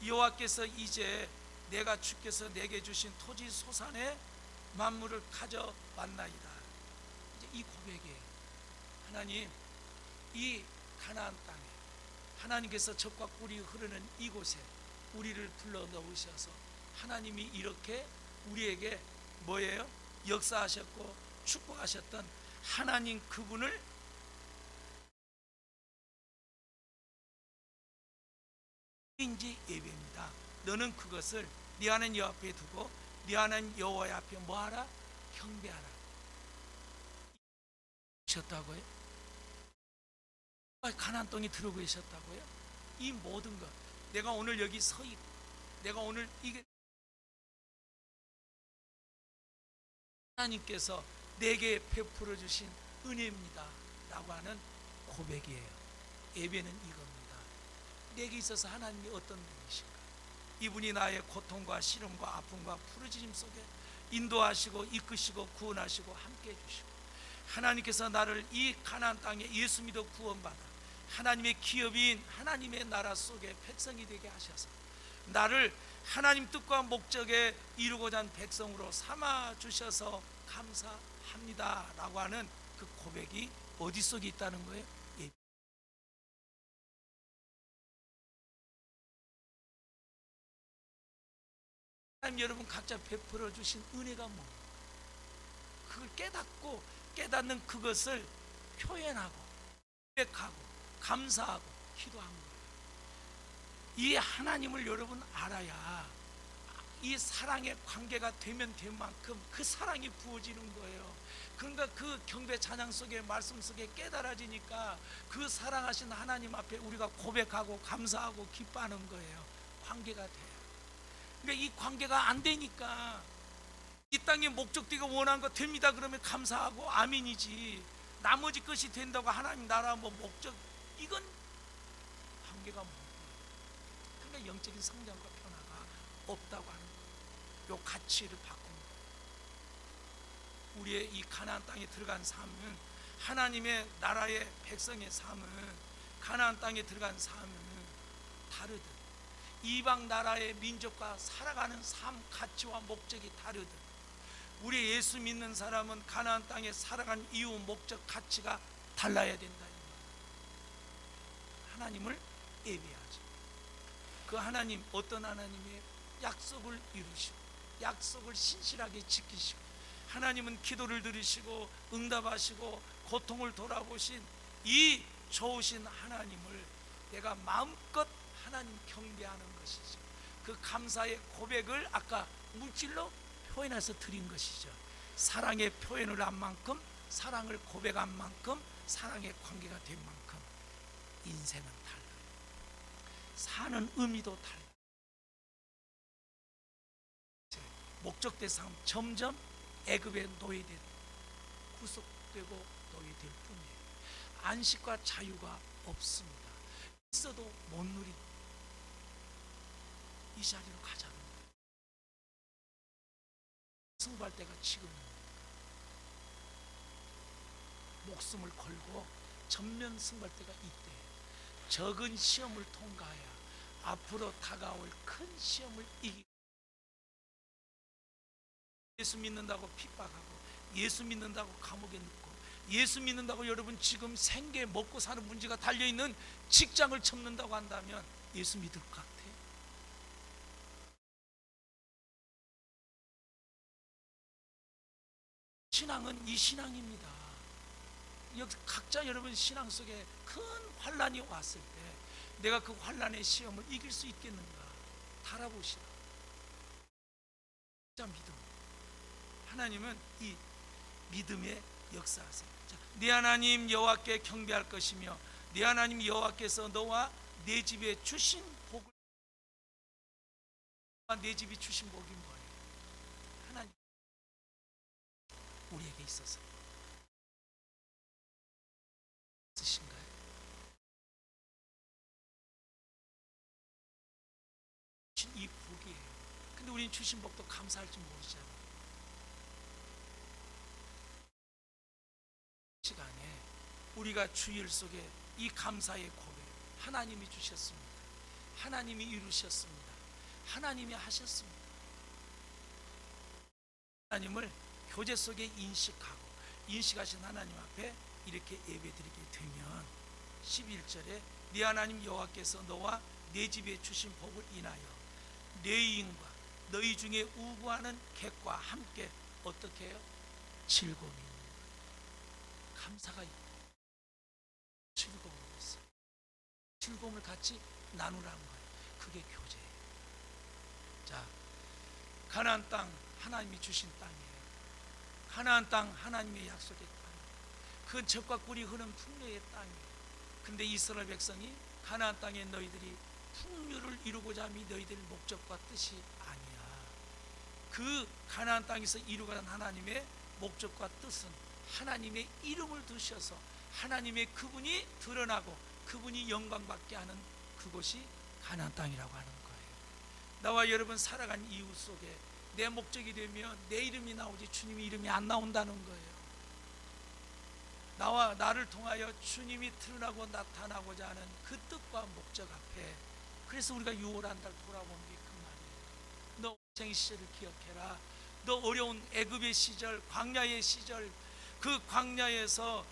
여호와께서 이제 내가 주께서 내게 주신 토지 소산의 만물을 가져왔나이다. 이제 이 고백이에요. 하나님, 이 가나안 땅에 하나님께서 젖과 꿀이 흐르는 이곳에 우리를 불러 넣으셔서 하나님이 이렇게 우리에게 뭐예요? 역사하셨고 축복하셨던 하나님 그분을 인지 예배입니다. 너는 그것을 네 하나님 여호와 앞에 두고 네 하나님 여호와 앞에 뭐하라? 경배하라. 계셨다고요? 가나안 땅에 들어오고 계셨다고요? 이 모든 것, 내가 오늘 여기 서 있고 내가 오늘 이게 하나님께서 내게 베풀어 주신 은혜입니다 라고 하는 고백이에요. 예배는 이겁니다. 내게 있어서 하나님이 어떤 분이신가? 이분이 나의 고통과 시름과 아픔과 부르짖음 속에 인도하시고 이끄시고 구원하시고 함께 해주시고, 하나님께서 나를 이 가나안 땅에 예수 믿어 구원받아 하나님의 기업인 하나님의 나라 속에 백성이 되게 하셔서 나를 하나님 뜻과 목적에 이루고자 한 백성으로 삼아 주셔서 감사합니다 라고 하는 그 고백이 어디 속에 있다는 거예요? 하나님 여러분 각자 베풀어 주신 은혜가 뭡니까? 그걸 깨닫고 깨닫는 그것을 표현하고 고백하고 감사하고 기도한 거예요. 이 하나님을 여러분 알아야 이 사랑의 관계가 되면 된 만큼 그 사랑이 부어지는 거예요. 그러니까 그 경배 찬양 속에 말씀 속에 깨달아지니까 그 사랑하신 하나님 앞에 우리가 고백하고 감사하고 기뻐하는 거예요. 관계가 돼요. 그러니까 이 관계가 안 되니까 이 땅의 목적대가 원하는 거 됩니다 그러면 감사하고 아멘이지, 나머지 것이 된다고 하나님 나라 뭐 목적, 이건 관계가 뭐예요? 그러니까 영적인 성장과 변화가 없다고 하는 거예요. 요 가치를 바꾸는 거예요. 우리의 이 가나안 땅에 들어간 삶은, 하나님의 나라의 백성의 삶은, 가나안 땅에 들어간 삶은 다르듯 이방 나라의 민족과 살아가는 삶 가치와 목적이 다르듯 우리 예수 믿는 사람은 가나안 땅에 살아간 이유 목적 가치가 달라야 된다. 하나님을 예배하죠. 그 하나님 어떤 하나님의 약속을 이루시고 약속을 신실하게 지키시고, 하나님은 기도를 들으시고 응답하시고 고통을 돌아보신 이 좋으신 하나님을 내가 마음껏 하나님 경배하는 것이죠. 그 감사의 고백을 아까 물질로 표현해서 드린 것이죠. 사랑의 표현을 한 만큼, 사랑을 고백한 만큼, 사랑의 관계가 된 만큼 인생은 달라요. 사는 의미도 달라요. 목적된 삶 점점 애굽의 노예된 구속되고 노예될 뿐이에요. 안식과 자유가 없습니다. 있어도 못 누린 이 자리로 가자는 거예요. 승부할 때가 지금입니다. 목숨을 걸고 전면 승부할 때가 이때예요. 적은 시험을 통과해야 앞으로 다가올 큰 시험을 이기고, 예수 믿는다고 핍박하고 예수 믿는다고 감옥에 넣고 예수 믿는다고 여러분 지금 생계 먹고 사는 문제가 달려있는 직장을 접는다고 한다면 예수 믿을 것 같아요? 신앙은 이 신앙입니다. 여기 각자 여러분 신앙 속에 큰 환란이 왔을 때 내가 그 환란의 시험을 이길 수 있겠는가 달아보시라. 진짜 믿음. 하나님은 이 믿음의 역사하세요. 자, 네 하나님 여호와께 경배할 것이며 네 하나님 여호와께서 너와 네 집에 주신 복을, 네 집이 주신 복이 뭐예요? 하나님 우리에게 있어서 있으신가요? 주신 이 복이에요. 근데 우리는 주신 복도 감사할 줄 모르잖아요. 시간에 우리가 주일 속에 이 감사의 고백, 하나님이 주셨습니다. 하나님이 이루셨습니다. 하나님이 하셨습니다. 하나님을 교제 속에 인식하신 하나님 앞에 이렇게 예배드리게 되면 11절에 네 하나님 여호와께서 너와 네 집에 주신 복을 인하여 레위인과 너희 중에 우구하는 객과 함께 어떻게 해요? 즐거움이 있는 거예요. 감사가 있고 즐거움이 있어요. 즐거움을 같이 나누라는 거예요. 그게 교제예요. 자, 가나안 땅 하나님이 주신 땅이에요. 가나안 땅 하나님의 약속의 땅이에요. 그건 젖과 꿀이 흐르는 풍요의 땅이에요. 근데 이스라엘 백성이 가나안 땅에 너희들이 풍요를 이루고자 함이 너희들 목적과 뜻이 아니야. 그 가나안 땅에서 이루고자 하나님의 목적과 뜻은 하나님의 이름을 두셔서 하나님의 그분이 드러나고 그분이 영광받게 하는 그곳이 가나안 땅이라고 하는 거예요. 나와 여러분 살아간 이유 속에 내 목적이 되면 내 이름이 나오지 주님의 이름이 안 나온다는 거예요. 나를 통하여 주님이 드러나고 나타나고자 하는 그 뜻과 목적 앞에, 그래서 우리가 6월 한 달 돌아보는 게 그 말이에요. 너 학생 시절을 기억해라. 너 어려운 애굽의 시절, 광야의 시절, 그 광야에서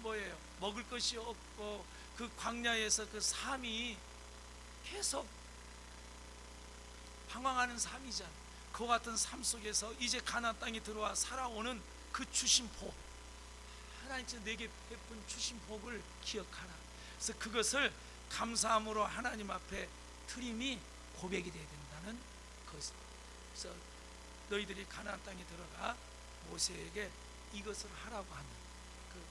뭐예요? 먹을 것이 없고 그 광야에서 그 삶이 계속 방황하는 삶이잖아. 그 같은 삶 속에서 이제 가나안 땅에 들어와 살아오는 그 주신 복, 하나님께서 내게 베푼 주신 복을 기억하라. 그래서 그것을 감사함으로 하나님 앞에 드림이 고백이 되어야 된다는 것. 그래서 너희들이 가나안 땅에 들어가 모세에게 이것을 하라고 하는 그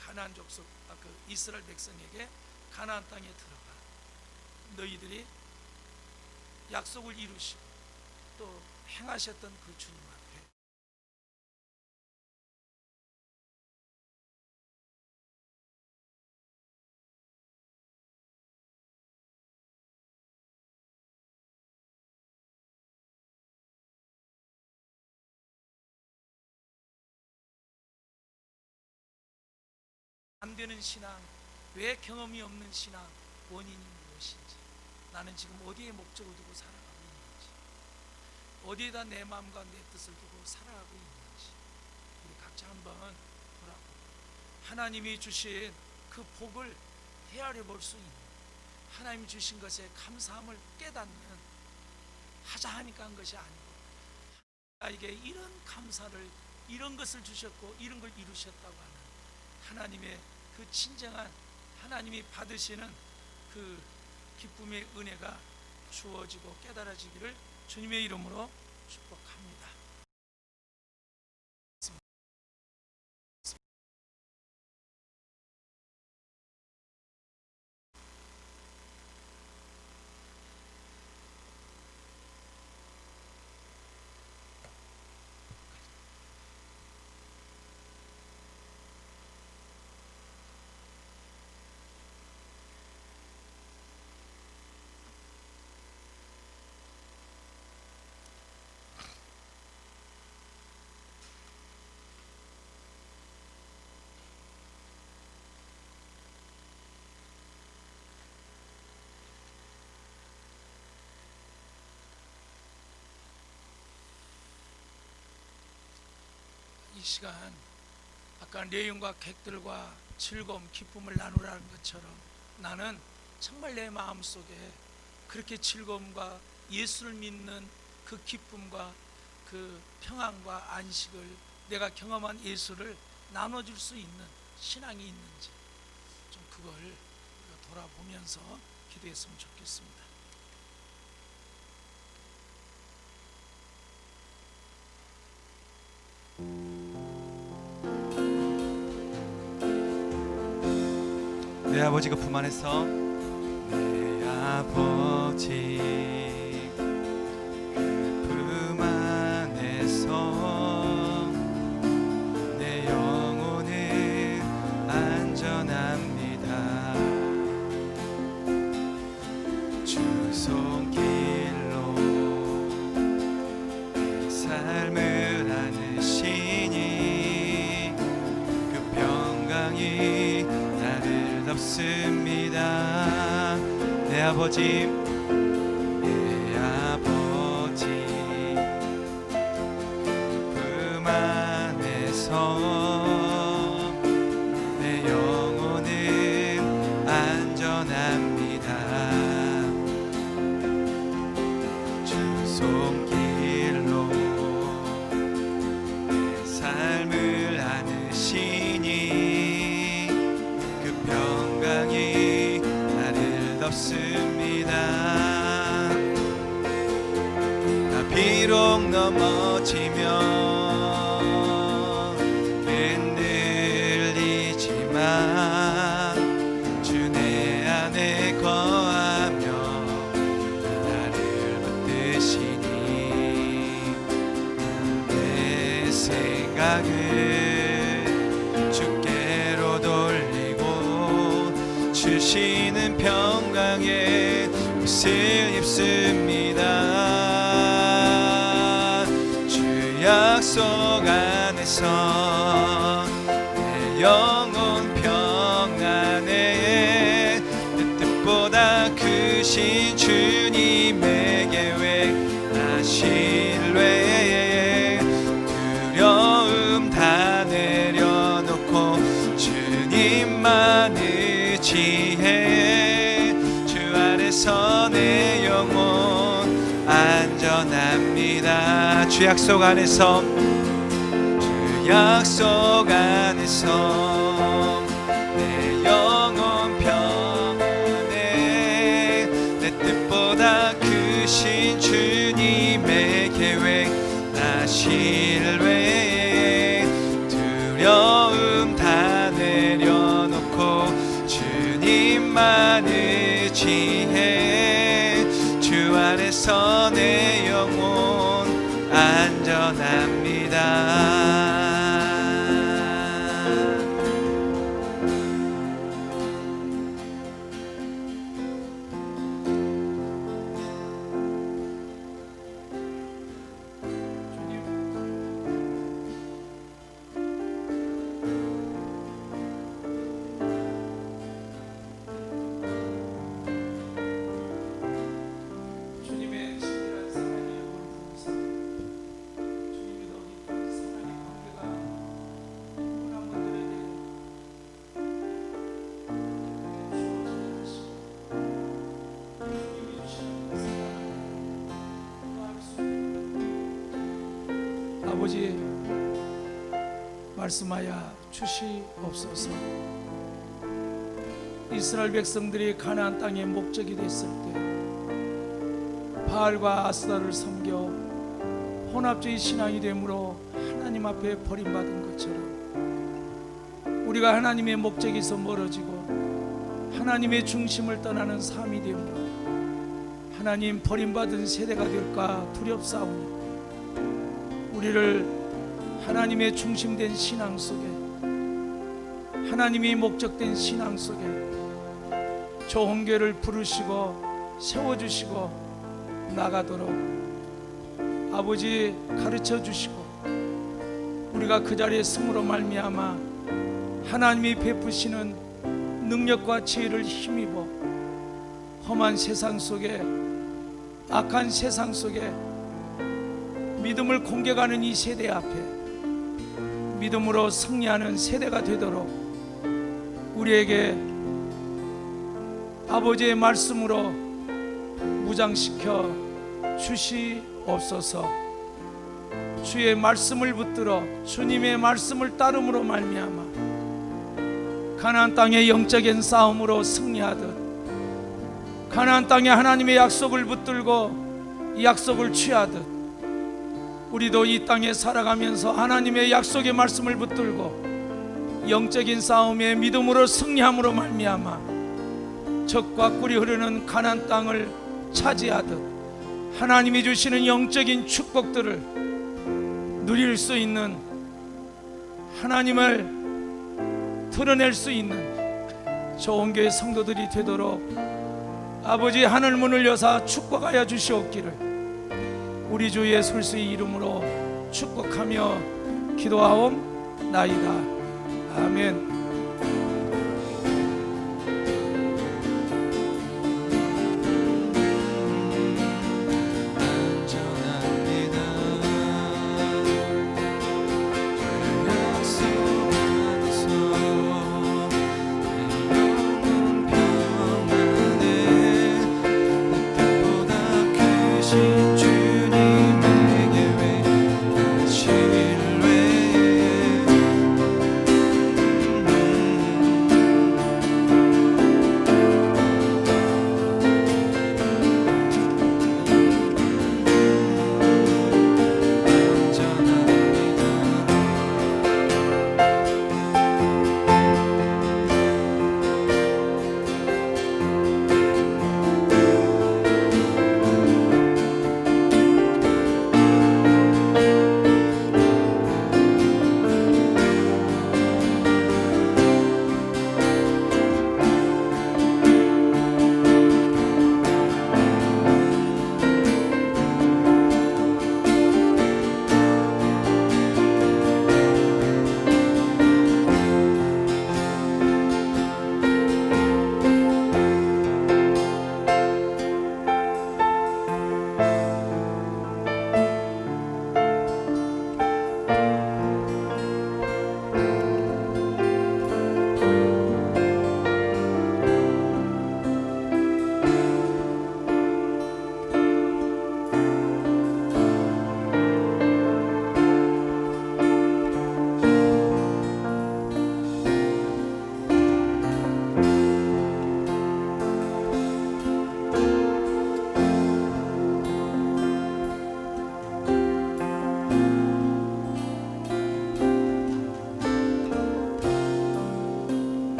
가나안 족속, 그 이스라엘 백성에게 가나안 땅에 들어가 너희들이 약속을 이루시고 또 행하셨던 그 주님 앞에 안 되는 신앙, 왜 경험이 없는 신앙, 원인이 무엇인지, 나는 지금 어디에 목적을 두고 살아가고 있는지, 어디에다 내 마음과 내 뜻을 두고 살아가고 있는지 우리 각자 한번 보라고, 하나님이 주신 그 복을 헤아려 볼 수 있는, 하나님이 주신 것에 감사함을 깨닫는, 하자 하니까 한 것이 아니고 나에게 이런 감사를, 이런 것을 주셨고 이런 걸 이루셨다고 하는 하나님의 그 진정한 하나님이 받으시는 그 기쁨의 은혜가 주어지고 깨달아지기를 주님의 이름으로 축복합니다. 이 시간 아까 레위인과 객들과 즐거움, 기쁨을 나누라는 것처럼 나는 정말 내 마음속에 그렇게 즐거움과 예수를 믿는 그 기쁨과 그 평안과 안식을, 내가 경험한 예수를 나눠줄 수 있는 신앙이 있는지 좀 그걸 우리가 돌아보면서 기도했으면 좋겠습니다. 내 아버지 그 품 안에서 내 아버지 그 품 안에서 내 영혼은 안전합니다. 주 손길로 내 삶을 안으시니 그 평강이 나를 덮습니다. 내 아버지 내 아버지 품 안에서 내 영혼은 안전합니다. 주 손길로 내 삶을 안으시니 그 평강이 나를 덮습니다. 나 비록 넘어지면 흔들리지만 주 내 안에 거하며 나를 붙드시니 내 생각을 주께로 돌리고 주시는 평강에 옷을 입습니다. 주 약속 안에서 내 영혼 평안에 내 뜻보다 크신 주님의 계획 나 신뢰 두려움 다 내려놓고 주님만 의지해 주 안에서 내 영혼 안전합니다. 주 약속 안에서 주 약속 안에서 내 영혼 평안에 내 뜻보다 크신 주님의 계획 나 신뢰 두려움 다 내려놓고 주님만 의지해 주 안에서 내 영혼 안전합니다. 주님의 신실한 사랑이 우리 주님이 더 깊은 사랑의 관계가 한 분들에게 주어지게 하시고 주님이 주시는 그 사랑을 더할 수 있는 아버지 말씀하여 주시옵소서. 이스라엘 백성들이 가나안 땅의 목적이 됐을 때 바알과 아스타를 섬겨 혼합주의 신앙이 되므로 하나님 앞에 버림받은 것처럼 우리가 하나님의 목적에서 멀어지고 하나님의 중심을 떠나는 삶이 되므로 하나님 버림받은 세대가 될까 두렵사오니 우리를 하나님의 중심된 신앙 속에 하나님이 목적된 신앙 속에 좋은 교회를 부르시고 세워주시고 나가도록 아버지 가르쳐 주시고 우리가 그 자리에 승으로 말미암아 하나님이 베푸시는 능력과 지혜를 힘입어 험한 세상 속에 악한 세상 속에 믿음을 공격하는 이 세대 앞에 믿음으로 승리하는 세대가 되도록 우리에게 아버지의 말씀으로 무장시켜 주시옵소서. 주의 말씀을 붙들어 주님의 말씀을 따름으로 말미암아 가나안 땅의 영적인 싸움으로 승리하듯 가나안 땅에 하나님의 약속을 붙들고 이 약속을 취하듯 우리도 이 땅에 살아가면서 하나님의 약속의 말씀을 붙들고 영적인 싸움에 믿음으로 승리함으로 말미암아 적과 꿀이 흐르는 가나안 땅을 차지하듯 하나님이 주시는 영적인 축복들을 누릴 수 있는, 하나님을 드러낼 수 있는 좋은 교회 성도들이 되도록 아버지 하늘 문을 여사 축복하여 주시옵기를 우리 주 예수 그리스도의 이름으로 축복하며 기도하옵나이다. 아멘.